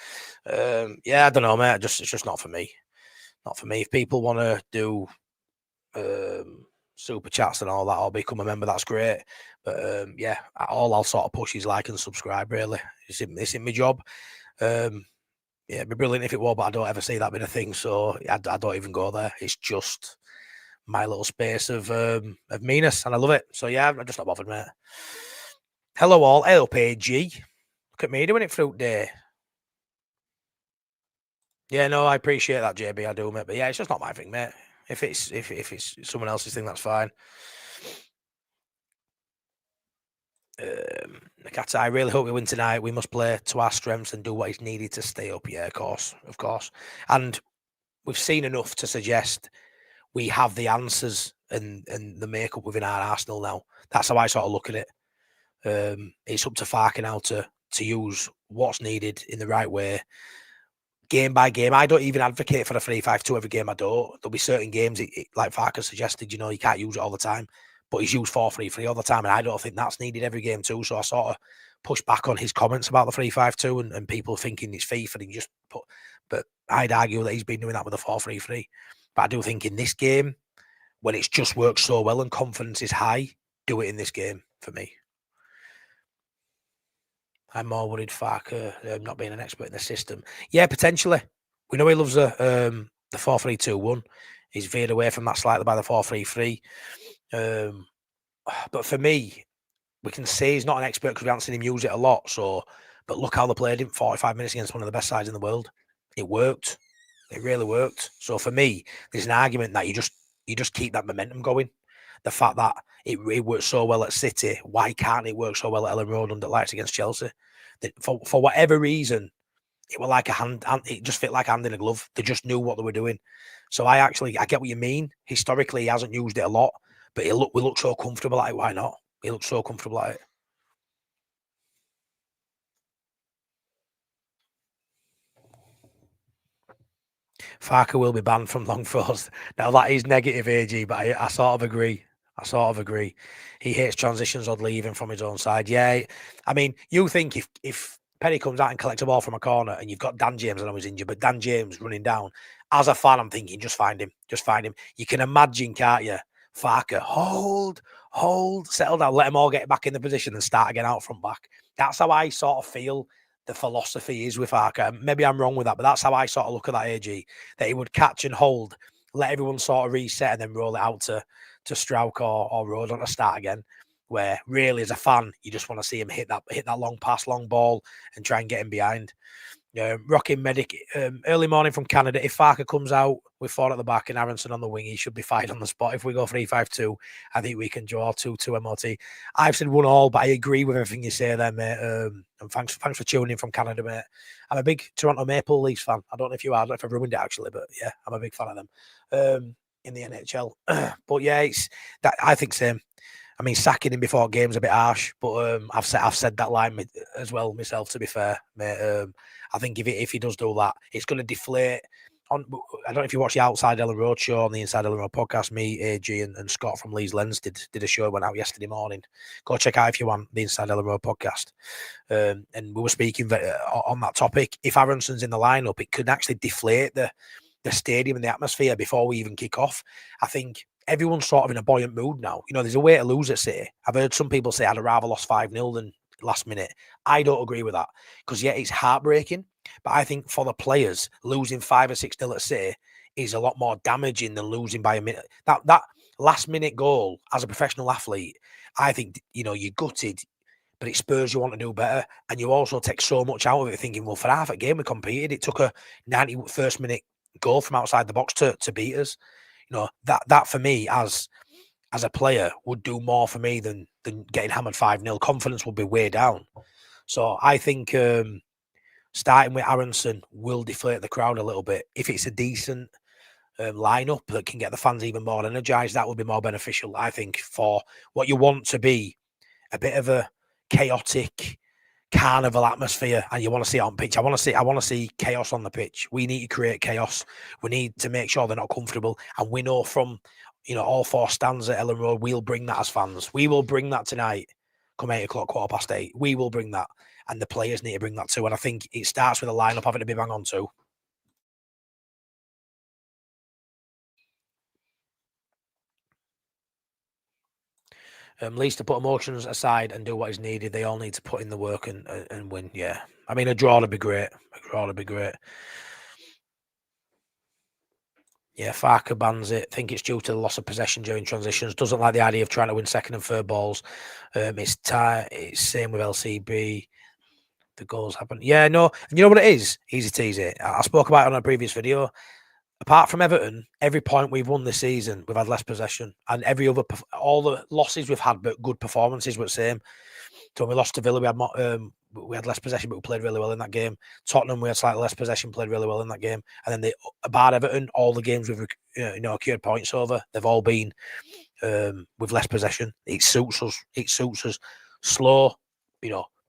Yeah, I don't know, mate. It's just not for me. Not for me. If people want to do super chats and all that, I'll become a member. That's great. But yeah, all I'll sort of push is like and subscribe. Really, it's in my job. Yeah, it'd be brilliant if it were, but I don't ever see that bit of thing. So I don't even go there. It's just my little space of meanness, and I love it. So yeah, I'm just not bothered, mate. Hello all, LPG. Look at me doing it fruit day. Yeah, no, I appreciate that, JB. I do, mate. But yeah, it's just not my thing, mate. If it's someone else's thing, that's fine. Nakata, I really hope we win tonight. We must play to our strengths and do what is needed to stay up. Yeah, of course. And we've seen enough to suggest we have the answers and the makeup within our arsenal now. That's how I sort of look at it. It's up to Farke now to use what's needed in the right way, game by game. I don't even advocate for a 3-5-2 every game. I don't. There'll be certain games, like Farke suggested, you can't use it all the time. But he's used 4-3-3 all the time, and I don't think that's needed every game too. So I sort of push back on his comments about the 3-5-2 and people thinking it's FIFA and he just put. But I'd argue that he's been doing that with the 4-3-3. But I do think in this game, when it's just worked so well and confidence is high, do it in this game for me. I'm more worried Farke not being an expert in the system. Yeah, potentially. We know he loves the 4-3-2-1. He's veered away from that slightly by the 4-3-3. But for me, we can say he's not an expert because we haven't seen him use it a lot. So, but look how they played him 45 minutes against one of the best sides in the world. It worked. It really worked. So for me, there's an argument that you just keep that momentum going. The fact that it worked so well at City, why can't it work so well at Elland Road under lights against Chelsea? That for whatever reason, it was like a hand. It just fit like hand in a glove. They just knew what they were doing. So I get what you mean. Historically, he hasn't used it a lot, but we look so comfortable at it. Why not? He looks so comfortable at it. Farke will be banned from long throws. Now that is negative, AG, but I sort of agree. He hates transitions, oddly, even from his own side. Yeah, I mean, you think if Penny comes out and collects a ball from a corner and you've got Dan James, I know he's injured, but Dan James running down, as a fan, I'm thinking, just find him. You can imagine, can't you? Farke, hold, settle down, let them all get back in the position and start again out from back. That's how I sort of feel the philosophy is with Farke. Maybe I'm wrong with that, but that's how I sort of look at that, AG, that he would catch and hold, let everyone sort of reset and then roll it out to Strauch or Road on to start again, where really as a fan, you just want to see him hit that long pass, long ball and try and get him behind. Rocking Medic, early morning from Canada. If Farke comes out with 4 at the back and Aronson on the wing, he should be fired on the spot. If we go 3-5-2, I think we can draw 2-2 MOT. I've said 1-1, but I agree with everything you say there, mate. And thanks for tuning in from Canada, mate. I'm a big Toronto Maple Leafs fan. I don't know if you are. I don't know if I've ruined it, actually, but yeah, I'm a big fan of them in the NHL. But yeah, it's that. I think same. I mean, sacking him before game's a bit harsh, but I've said that line as well myself. To be fair, mate, I think if he does do that, it's going to deflate. I don't know if you watch the Outside Elland Road show on the Inside Elland Road podcast. Me, AG, and Scott from Leeds Lens did a show, went out yesterday morning. Go check out if you want the Inside Elland Road podcast. And we were speaking on that topic. If Aronson's in the lineup, it could actually deflate the the stadium and the atmosphere before we even kick off. I think everyone's sort of in a buoyant mood now. You know, there's a way to lose at City. I've heard some people say I'd rather lost 5-0 than last minute. I don't agree with that because, yeah, it's heartbreaking. But I think for the players, losing 5 or 6-0 at City is a lot more damaging than losing by a minute. That last minute goal as a professional athlete, I think, you know, you're gutted, but it spurs you want to do better. And you also take so much out of it thinking, well, for half a game we competed. It took a 91st minute goal from outside the box to beat us. You know, that for me as a player would do more for me than getting hammered 5-0. Confidence would be way down. So I think starting with Aronson will deflate the crowd a little bit. If it's a decent lineup that can get the fans even more energized, that would be more beneficial, I think, for what you want to be a bit of a chaotic carnival atmosphere, and you want to see it on pitch. I want to see chaos on the pitch. We need to create chaos. We need to make sure they're not comfortable, and we know from, you know, all 4 stands at Elland Road, we'll bring that as fans. We will bring that tonight. Come 8 o'clock, 8:15. We will bring that, and the players need to bring that too. And I think it starts with a lineup having to be bang on too. Leeds to put emotions aside and do what is needed. They all need to put in the work and win. Yeah, I mean, a draw would be great. A draw would be great. Yeah, Farke bans it. Think it's due to the loss of possession during transitions. Doesn't like the idea of trying to win second and third balls. It's tight. It's same with LCB. The goals happen. Yeah, no. And you know what it is? Easy teasy. I spoke about it on a previous video. Apart from Everton, every point we've won this season, we've had less possession, and all the losses we've had, but good performances were the same. So when we lost to Villa, we had less possession, but we played really well in that game. Tottenham, we had slightly less possession, played really well in that game. And then about Everton, all the games we've accrued points over, they've all been with less possession. It suits us. It suits us. Slow,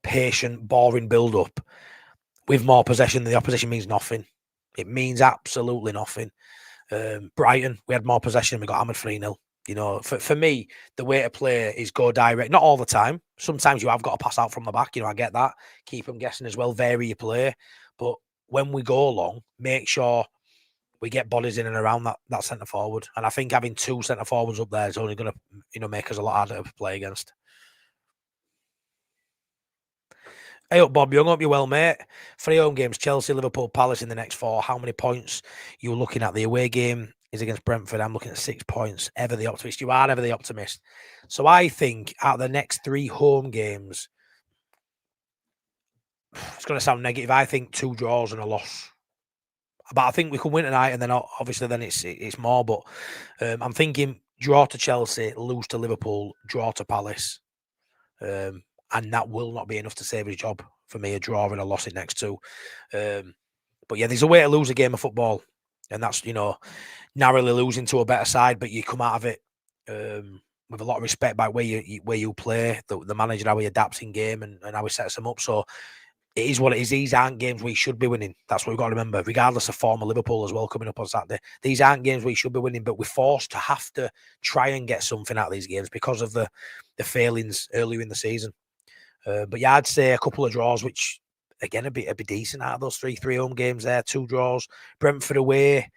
patient, boring build-up with more possession than the opposition means nothing. It means absolutely nothing. Brighton, we had more possession and we got hammered 3-0. You know, for me, the way to play is go direct. Not all the time. Sometimes you have got to pass out from the back. You know, I get that. Keep them guessing as well. Vary your play. But when we go long, make sure we get bodies in and around that centre forward. And I think having 2 centre forwards up there is only going to, make us a lot harder to play against. Hey up, Bob Young. Hope you're well, mate. 3 home games: Chelsea, Liverpool, Palace in the next 4. How many points you're looking at? The away game is against Brentford. I'm looking at 6 points. Ever the optimist. You are ever the optimist. So I think out of the next 3 home games, it's going to sound negative. I think 2 draws and a loss. But I think we can win tonight, and then obviously then it's more. But I'm thinking draw to Chelsea, lose to Liverpool, draw to Palace. And that will not be enough to save his job for me, a draw and a loss in next 2. But yeah, there's a way to lose a game of football, and that's, narrowly losing to a better side, but you come out of it with a lot of respect by where you play, the manager, how he adapts in game and how he sets them up. So it is what it is. These aren't games we should be winning. That's what we've got to remember, regardless of form of Liverpool as well coming up on Saturday. These aren't games we should be winning, but we're forced to have to try and get something out of these games because of the failings earlier in the season. But yeah, I'd say a couple of draws, which again would be decent out of those 3 home games there. 2 draws. Brentford away.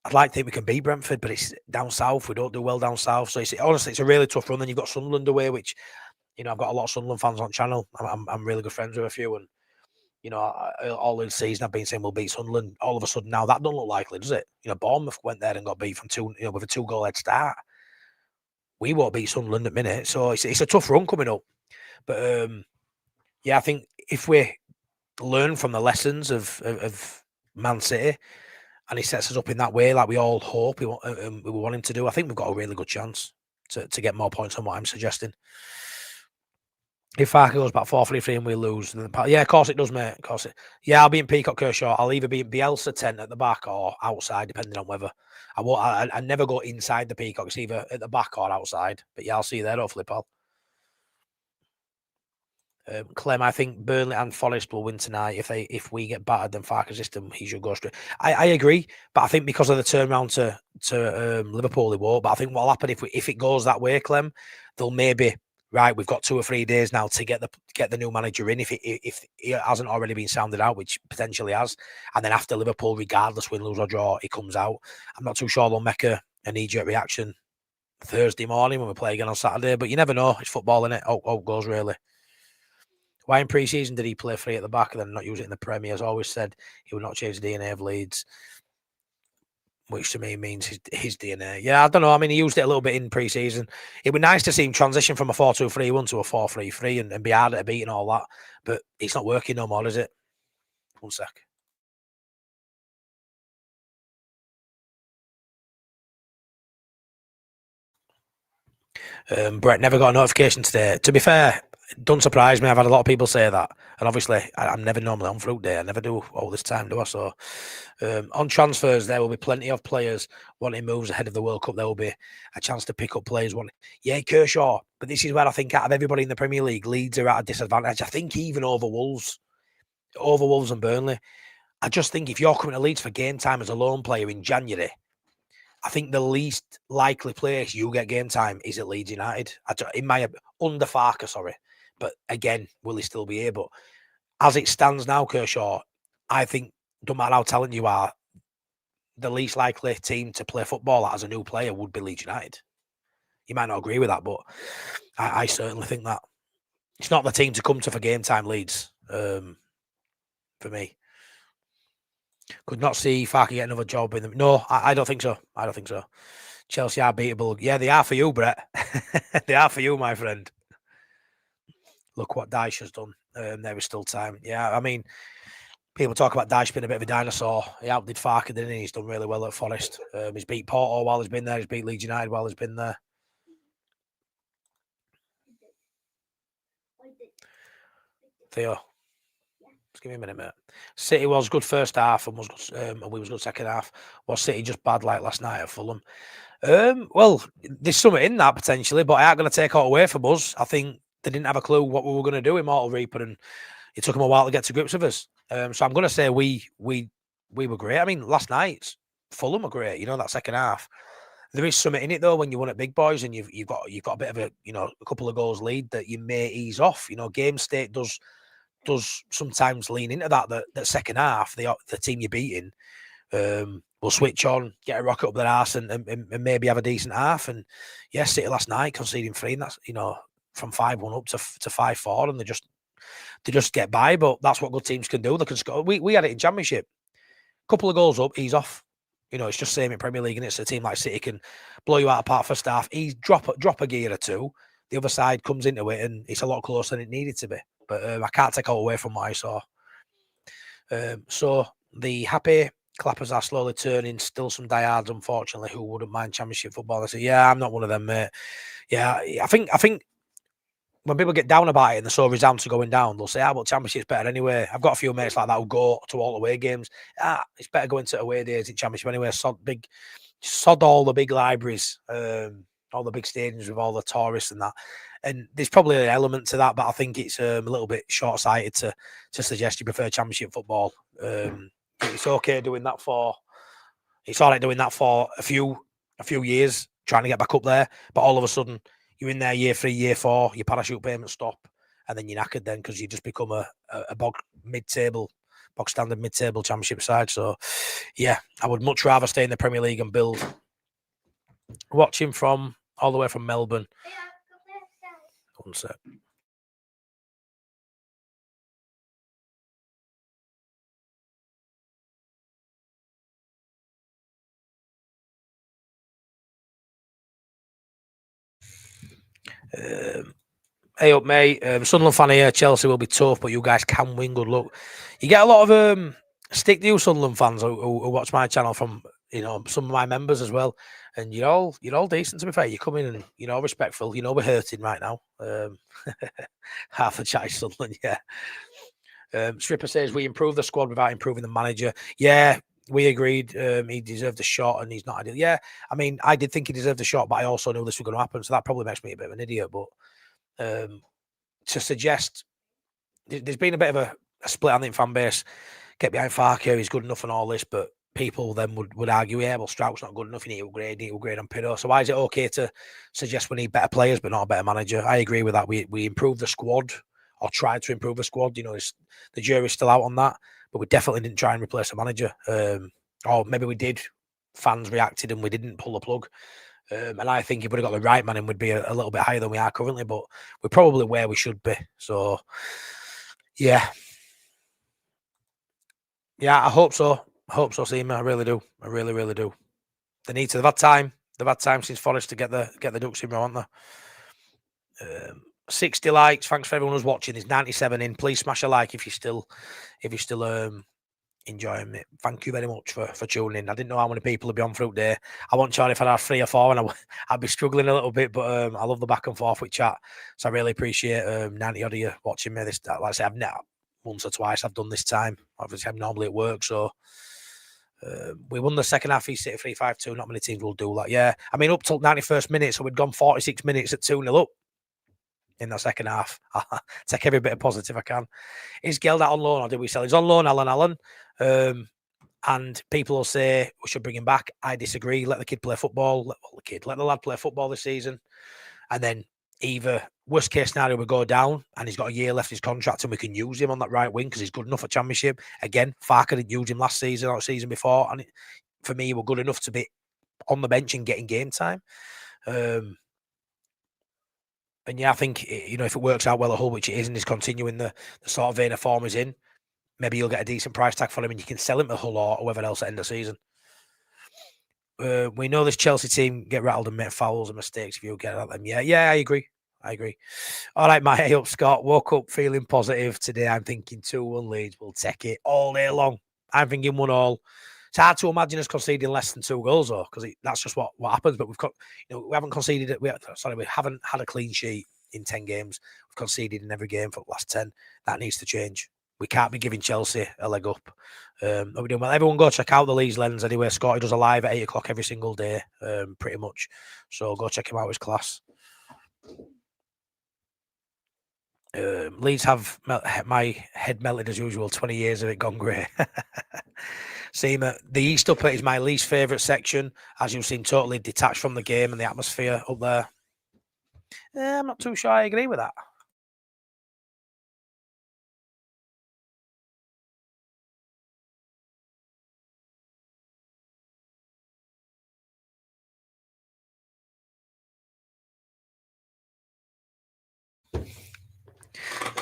I'd like to think we can beat Brentford, but it's down south. We don't do well down south. So honestly, it's a really tough run. Then you've got Sunderland away, which, I've got a lot of Sunderland fans on channel. I'm really good friends with a few. And, all this season I've been saying we'll beat Sunderland. All of a sudden now that doesn't look likely, does it? Bournemouth went there and got beat from 2, with a 2-goal head start. We won't beat Sunderland at minute. So it's a tough run coming up. But yeah, I think if we learn from the lessons of Man City and he sets us up in that way, like we all hope we want him to do, I think we've got a really good chance to get more points on what I'm suggesting. If Farke goes back 4-3-3 and we lose, then yeah, of course it does, mate. Of course it. Yeah, I'll be in Peacock Kershaw. I'll either be in Bielsa tent at the back or outside, depending on whether I never go inside the Peacock. It's either at the back or outside. But yeah, I'll see you there, hopefully, pal. Clem, I think Burnley and Forest will win tonight. If we get battered, then Farke's system, he should go straight. I agree, but I think because of the turnaround to Liverpool, they won't. But I think what'll happen if it goes that way, Clem, they'll maybe right, we've got 2 or 3 days now to get the new manager in if he hasn't already been sounded out, which potentially has, and then after Liverpool, regardless win, lose or draw, he comes out. I'm not too sure they'll make a knee-jerk reaction Thursday morning when we play again on Saturday, but you never know. It's football, innit? How it goes, really. Why in pre-season did he play free at the back and then not use it in the Premier? As always said, he would not change the DNA of Leeds, which to me means his DNA. Yeah, I don't know. I mean, he used it a little bit in pre-season. It would be nice to see him transition from a 4-2-3-1 to a 4-3-3 and be harder to beat and all that, but it's not working no more, is it? One sec. Brett never got a notification today. To be fair, don't surprise me. I've had a lot of people say that, and obviously I'm never normally on fruit day. I never do all this time, do I? So on transfers, there will be plenty of players wanting moves ahead of the World Cup. There will be a chance to pick up players wanting. Yeah, Kershaw, but this is where I think out of everybody in the Premier League, Leeds are at a disadvantage. I think even over Wolves and Burnley. I just think if you're coming to Leeds for game time as a loan player in January, I think the least likely place you get game time is at Leeds United. Under Farke, sorry. But again, will he still be able? As it stands now, Kershaw, I think, no matter how talented you are, the least likely team to play football at as a new player would be Leeds United. You might not agree with that, but I certainly think that. It's not the team to come to for game time, Leeds, for me. Could not see Farke get another job in them. No, I don't think so. I don't think so. Chelsea are beatable. Yeah, they are for you, Brett. They are for you, my friend. Look what Dyche has done. There is still time. Yeah, I mean, people talk about Dyche being a bit of a dinosaur. He outdid Farke, didn't he? He's done really well at Forest. He's beat Porto while he's been there. He's beat Leeds United while he's been there. Theo, just give me a minute, mate. City was good first half and we was good second half. Was City just bad like last night at Fulham? Well, there's something in that potentially, but I ain't going to take it away from us. I think they didn't have a clue what we were going to do in Mortal Reaper, and it took them a while to get to grips with us. So I'm going to say we were great. I mean, last night Fulham were great. You know, that second half. There is something in it though when you won at big boys and you've got a bit of a a couple of goals lead that you may ease off. You know, game state does sometimes lean into that second half. The team you're beating will switch on, get a rocket up their arse, and maybe have a decent half. And yes, City last night conceding 3, and that's from 5-1 up to 5-4, and they just get by. But that's what good teams can do. They can score. We had it in Championship. Couple of goals up, ease off. It's just same in Premier League, and it's a team like City can blow you out apart first half. He's drop a gear or two. The other side comes into it, and it's a lot closer than it needed to be. But I can't take all away from what I saw. So the happy clappers are slowly turning. Still some diehards, unfortunately, who wouldn't mind Championship football. I say, yeah, I'm not one of them, mate. Yeah, I think when people get down about it and they're so resigned to going down, they'll say, but Championship's better anyway. I've got a few mates like that who go to all away games. It's better going to away days in Championship anyway. Sod all the big libraries, all the big stadiums with all the tourists and that. And there's probably an element to that, but I think it's a little bit short-sighted to suggest you prefer Championship football. It's okay doing that it's all right doing that for a few years, trying to get back up there. But all of a sudden, you're in there year 3, year 4, your parachute payments stop, and then you're knackered then because you just become a bog standard mid-table Championship side. So, yeah, I would much rather stay in the Premier League and build. Watching from all the way from Melbourne. One sec. Hey up, mate. Sunderland fan here. Chelsea will be tough, but you guys can win. Good luck. You get a lot of stick to you Sunderland fans who watch my channel from some of my members as well, and you're all decent, to be fair. You come in and respectful. We're hurting right now. Half the chat is Sunderland, yeah. Stripper says we improved the squad without improving the manager. Yeah, we agreed. He deserved a shot, and he's not ideal. Yeah, I mean, I did think he deserved a shot, but I also knew this was going to happen, so that probably makes me a bit of an idiot. But to suggest there's been a bit of a split on the fan base. Get behind Farke, he's good enough and all this, but people then would argue, yeah, well, Strout's not good enough. You need to upgrade on Pirro. So why is it okay to suggest we need better players but not a better manager? I agree with that. We improved the squad, or tried to improve the squad. The jury's still out on that, but we definitely didn't try and replace a manager. Or maybe we did. Fans reacted and we didn't pull the plug. And I think if we'd have got the right man in, we'd be a little bit higher than we are currently. But we're probably where we should be. So, yeah. Yeah, I hope so. I hope so, Seema. I really do. I really, really do. They need to. They've had time. They've had time since Forest to get the ducks in row, haven't they? 60 likes. Thanks for everyone who's watching. There's 97 in. Please smash a like if you're still enjoying it. Thank you very much for tuning in. I didn't know how many people would be on through day. I want Charlie if I'd have 3 or 4, and I'd be struggling a little bit, but I love the back and forth with chat. So I really appreciate 90 odd of you watching me. Like I say, I've never once or twice I've done this time. Obviously, I'm normally at work, so we won the second half. City 3-5-2. Not many teams will do that. Yeah, I mean up till 91st minute, so we'd gone 46 minutes at 2-0 up in the second half. I'll take every bit of positive I can. Is Geld out on loan or did we sell? He's on loan, Allen. And people will say we should bring him back. I disagree. Let the kid play football. Let the lad play football this season, and then either worst case scenario we go down and he's got a year left his contract and we can use him on that right wing because he's good enough for Championship. Again, Farke didn't use him last season or season before, and for me, we're good enough to be on the bench and getting game time. And yeah, I think if it works out well at Hull, which it is, and he's continuing the sort of vein of form he's in, maybe you'll get a decent price tag for him and you can sell him to Hull or whoever else at the end of the season. We know this Chelsea team get rattled and make fouls and mistakes if you get at them. Yeah, I agree. All right, my hey up, Scott. Woke up feeling positive today. I'm thinking 2-1 Leeds will take it all day long. I'm thinking 1-1. It's hard to imagine us conceding less than 2 goals, though, because that's just what happens. But we've got, we haven't conceded it. We haven't had a clean sheet in 10 games. We've conceded in every game for the last 10. That needs to change. We can't be giving Chelsea a leg up. Are we doing well? Everyone go check out the Leeds Lens anyway. Scotty does a live at 8 o'clock every single day, pretty much. So go check him out. His class. Leeds have my head melted as usual. 20 years of it gone grey. Seema, the East Upper is my least favourite section, as you've seen, totally detached from the game and the atmosphere up there. I'm not too sure I agree with that.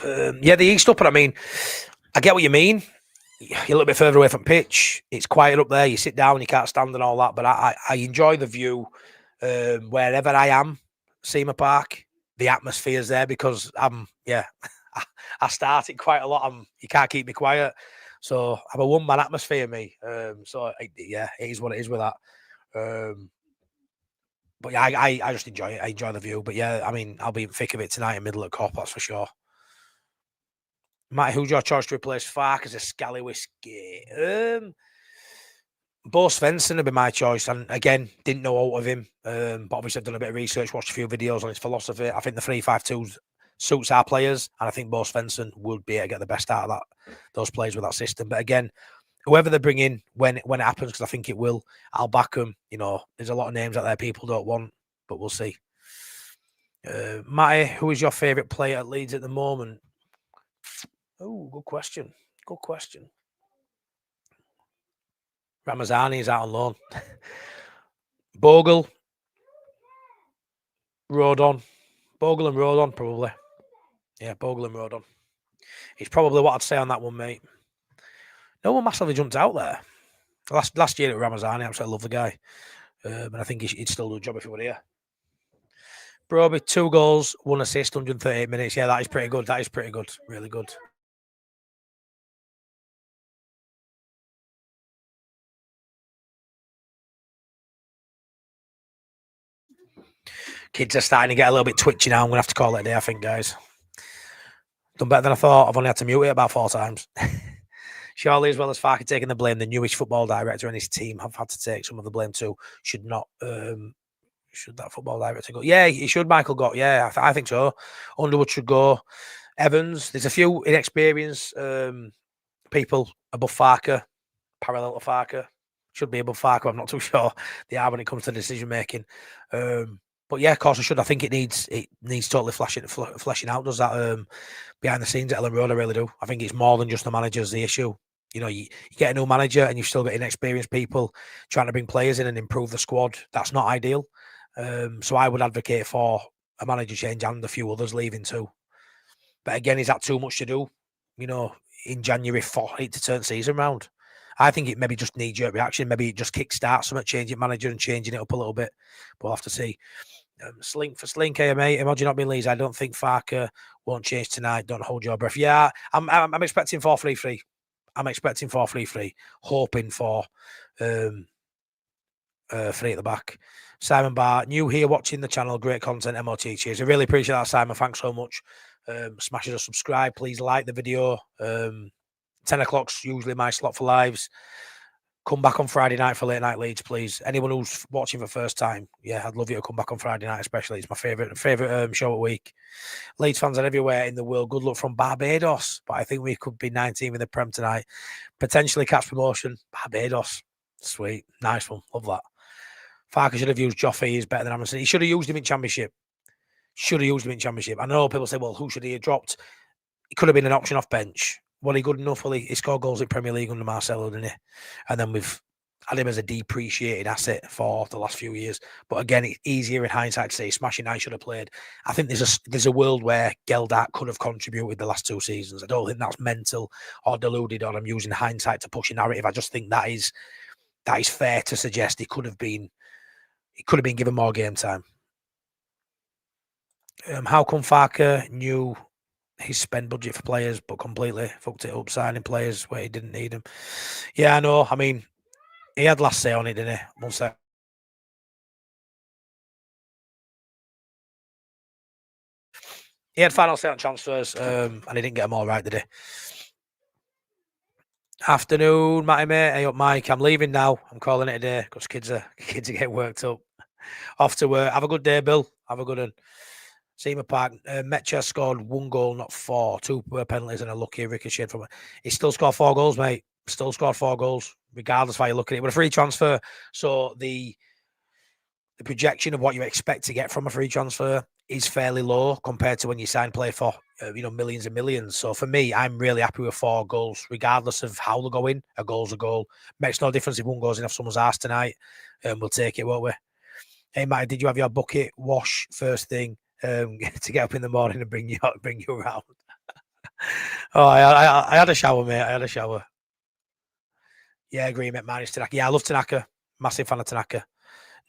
The East Upper, I mean, I get what you mean. You're a little bit further away from pitch. It's quiet up there. You sit down, you can't stand and all that. But I enjoy the view wherever I am, Seema Park. The atmosphere's there because I start it quite a lot. You can't keep me quiet. So I'm a one-man atmosphere, me. It is what it is with that. But yeah, I just enjoy it. I enjoy the view. But yeah, I mean, I'll be in thick of it tonight in middle of Cop, that's for sure. Matt, who's your choice to replace Farke as a scally whiskey? Bo Svensson would be my choice. And again, didn't know out of him. But obviously I've done a bit of research, watched a few videos on his philosophy. I think the 3-5-2 suits our players. And I think Bo Svensson would be able to get the best out of those players with that system. But again, whoever they bring in when it happens, because I think it will, I'll back them. There's a lot of names out there people don't want, but we'll see. Matty, who is your favourite player at Leeds at the moment? Oh, good question. Ramazani is out on loan. Bogle, Rodon. Bogle and Rodon, probably. Yeah, Bogle and Rodon. It's probably what I'd say on that one, mate. No one massively jumped out there. Last year at Ramazani, I absolutely love the guy. But I think he'd still do a job if he were here. Broby, 2 goals, 1 assist, 138 minutes. Yeah, that is pretty good. Really good. Kids are starting to get a little bit twitchy now. I'm going to have to call it a day, I think, guys. Done better than I thought. I've only had to mute it about 4 times. Surely, as well as Farke taking the blame, the newish football director and his team have had to take some of the blame too. Should that football director go? Yeah, he should. Michael got. Yeah, I think so. Underwood should go. Evans. There's a few inexperienced people above Farke, parallel to Farke. should be above Farke. I'm not too sure they are when it comes to decision making. But yeah, of course I should. I think it needs totally fleshing out. Does that behind the scenes at Elland Road? I really do. I think it's more than just the manager's the issue. You know, you get a new manager and you've still got inexperienced people trying to bring players in and improve the squad. That's not ideal. So I would advocate for a manager change and a few others leaving too. But again, is that too much to do? You know, in January for it to turn season round. I think it maybe just knee-jerk reaction. Maybe it just kickstarts something, changing manager and changing it up a little bit. But we'll have to see. Slink AMA, Imagine Not Being Leeds. I don't think Farke won't change tonight. Don't hold your breath. Yeah, I'm expecting 4-3-3. I'm expecting 4-3-3, hoping for 3 at the back. Simon Barr, new here watching the channel, great content, MOT. Cheers. I really appreciate that, Simon. Thanks so much. Smash it a subscribe. Please like the video. 10 o'clock's usually my slot for lives. Come back on Friday night for late night Leeds, please. Anyone who's watching for the first time, yeah, I'd love you to come back on Friday night, especially. It's my favourite show of the week. Leeds fans are everywhere in the world. Good luck from Barbados. But I think we could be 19th in the Prem tonight. Potentially catch promotion. Barbados. Sweet. Nice one. Love that. Farke should have used Joffe. He's better than Amundsen. He should have used him in Championship. I know people say, well, who should he have dropped? It could have been an option off bench. Was he good enough? Well, he scored goals in Premier League under Marcelo, didn't he? And then we've had him as a depreciated asset for the last few years. But again, it's easier in hindsight to say smashing I should have played. I think there's a world where Geldart could have contributed the last 2 seasons. I don't think that's mental or deluded, or I'm using hindsight to push a narrative. I just think that is fair to suggest he could have been given more game time. How come Farke knew his spend budget for players, but completely fucked it up signing players where he didn't need them? Yeah, I know. I mean, he had last say on it, didn't he? 1 sec. He had final say on transfers, and he didn't get them all right, did he? Afternoon, Matty mate. Hey up, Mike. I'm leaving now. I'm calling it a day because kids are getting worked up. Off to work. Have a good day, Bill. Have a good one. Seamer Park, Metcha scored 1 goal, not 4. 2 penalties and a lucky ricochet from it. He still scored 4 goals, mate. Still scored 4 goals, regardless of how you look at it. But a free transfer, so the projection of what you expect to get from a free transfer is fairly low compared to when you sign play for millions and millions. So for me, I'm really happy with 4 goals, regardless of how they go in. A goal's a goal. Makes no difference if 1 goes in off someone's arse tonight. We'll take it, won't we? Hey, Matty, did you have your bucket wash first thing? To get up in the morning and bring you around. Oh, I had a shower, mate. I had a shower. Yeah, agree, mate. Minus Tanaka. Yeah, I love Tanaka. Massive fan of Tanaka.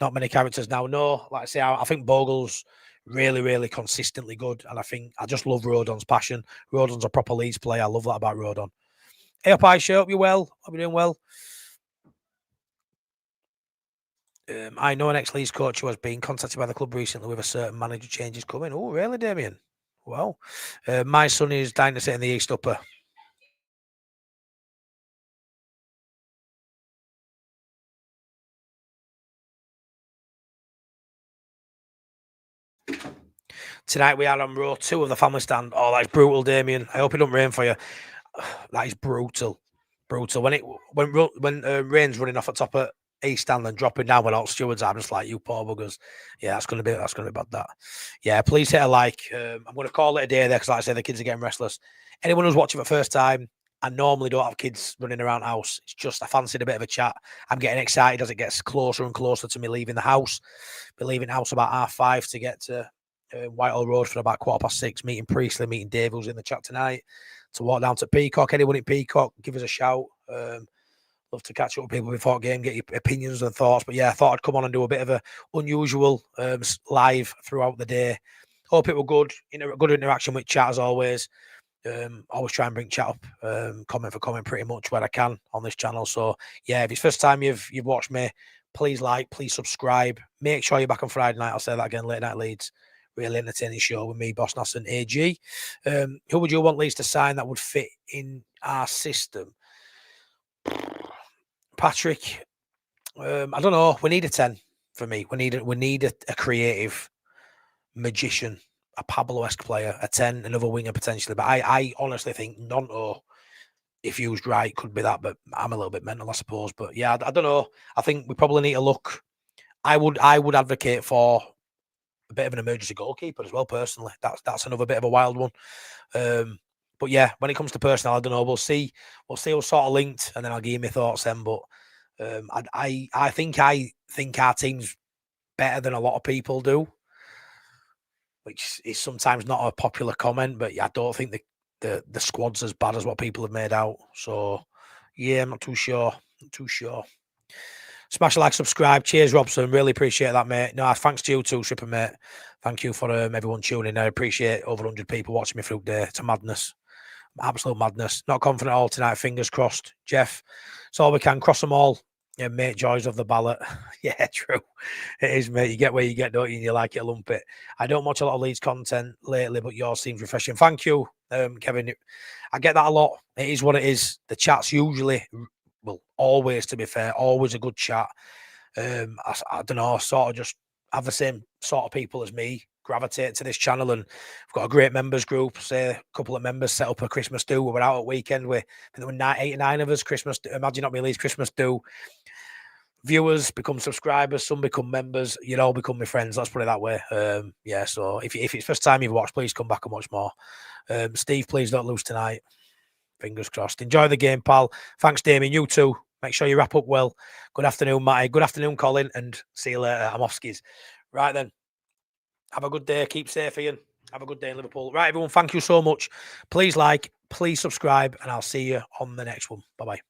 Not many characters now. No, like I say, I think Bogle's really, really consistently good, and I just love Rodon's passion. Rodon's a proper Leeds player. I love that about Rodon. Hey, up, Aisha. Hope you're well. Hope you're doing well. I know an ex-Leeds coach who has been contacted by the club recently with a certain manager changes coming. Oh, really, Damien? Well, my son is dying to sit in the East Upper. Tonight we are on row 2 of the family stand. Oh, that's brutal, Damien. I hope it don't rain for you. That is brutal. When rain's running off at top of East Stand and dropping down when all stewards are just like, you poor buggers. Yeah, that's gonna be bad. That. Yeah, please hit a like. I'm gonna call it a day there because, like I say, the kids are getting restless. Anyone who's watching for the first time, I normally don't have kids running around the house. It's just I fancied a bit of a chat. I'm getting excited as it gets closer and closer to me leaving the house. Be leaving the house about 5:30 to get to Whitehall Road for about 6:15. Meeting Priestley, meeting Dave, who's in the chat tonight. To walk down to Peacock. Anyone in Peacock, give us a shout. Love to catch up with people before game, get your opinions and thoughts. But yeah, I thought I'd come on and do a bit of a unusual live throughout the day. Hope it were good. Good interaction with chat as always. Always try and bring chat up, comment for comment pretty much where I can on this channel. So yeah, if it's first time you've watched me, please like, please subscribe. Make sure you're back on Friday night. I'll say that again, late night Leeds. Really entertaining show with me, Boss Nass and AG. Who would you want Leeds to sign that would fit in our system? Patrick, I don't know. We need a 10 for me. We need a creative magician, a Pablo-esque player, a 10, another winger potentially. But I honestly think Nonto if used right, could be that. But I'm a little bit mental, I suppose. But yeah, I don't know. I think we probably need to look. I would advocate for a bit of an emergency goalkeeper as well. Personally, that's another bit of a wild one. But yeah, when it comes to personnel, I don't know. We'll see. We'll sort of linked, and then I'll give you my thoughts then. But I think our team's better than a lot of people do, which is sometimes not a popular comment. But I don't think the squad's as bad as what people have made out. So yeah, I'm not too sure. Smash a like, subscribe. Cheers, Robson. Really appreciate that, mate. No, thanks to you too, Stripper, mate. Thank you for everyone tuning in. I appreciate over 100 people watching me through the day. It's a madness. Absolute madness. Not confident at all tonight. Fingers crossed. Jeff, it's all we can. Cross them all. Yeah, mate, joys of the ballot. Yeah, true. It is, mate. You get where you get, don't you? And you like it, lump it. I don't watch a lot of Leeds content lately, but yours seems refreshing. Thank you, Kevin. I get that a lot. It is what it is. The chat's usually, well, always, to be fair, always a good chat. I don't know, sort of just have the same sort of people as me gravitate to this channel, and we've got a great members group. Say a couple of members set up a Christmas do. We were out at weekend. There were 8 or 9 of us. Imagine Not Being Leeds Christmas do. Viewers become subscribers, some become members. You all become my friends. Let's put it that way. Yeah. So if it's first time you've watched, please come back and watch more. Steve, please don't lose tonight. Fingers crossed. Enjoy the game, pal. Thanks, Damien. You too. Make sure you wrap up well. Good afternoon, Matty. Good afternoon, Colin. And see you later. I'm off skis. Right then. Have a good day. Keep safe, Ian. Have a good day in Liverpool. Right, everyone. Thank you so much. Please like, please subscribe, and I'll see you on the next one. Bye-bye.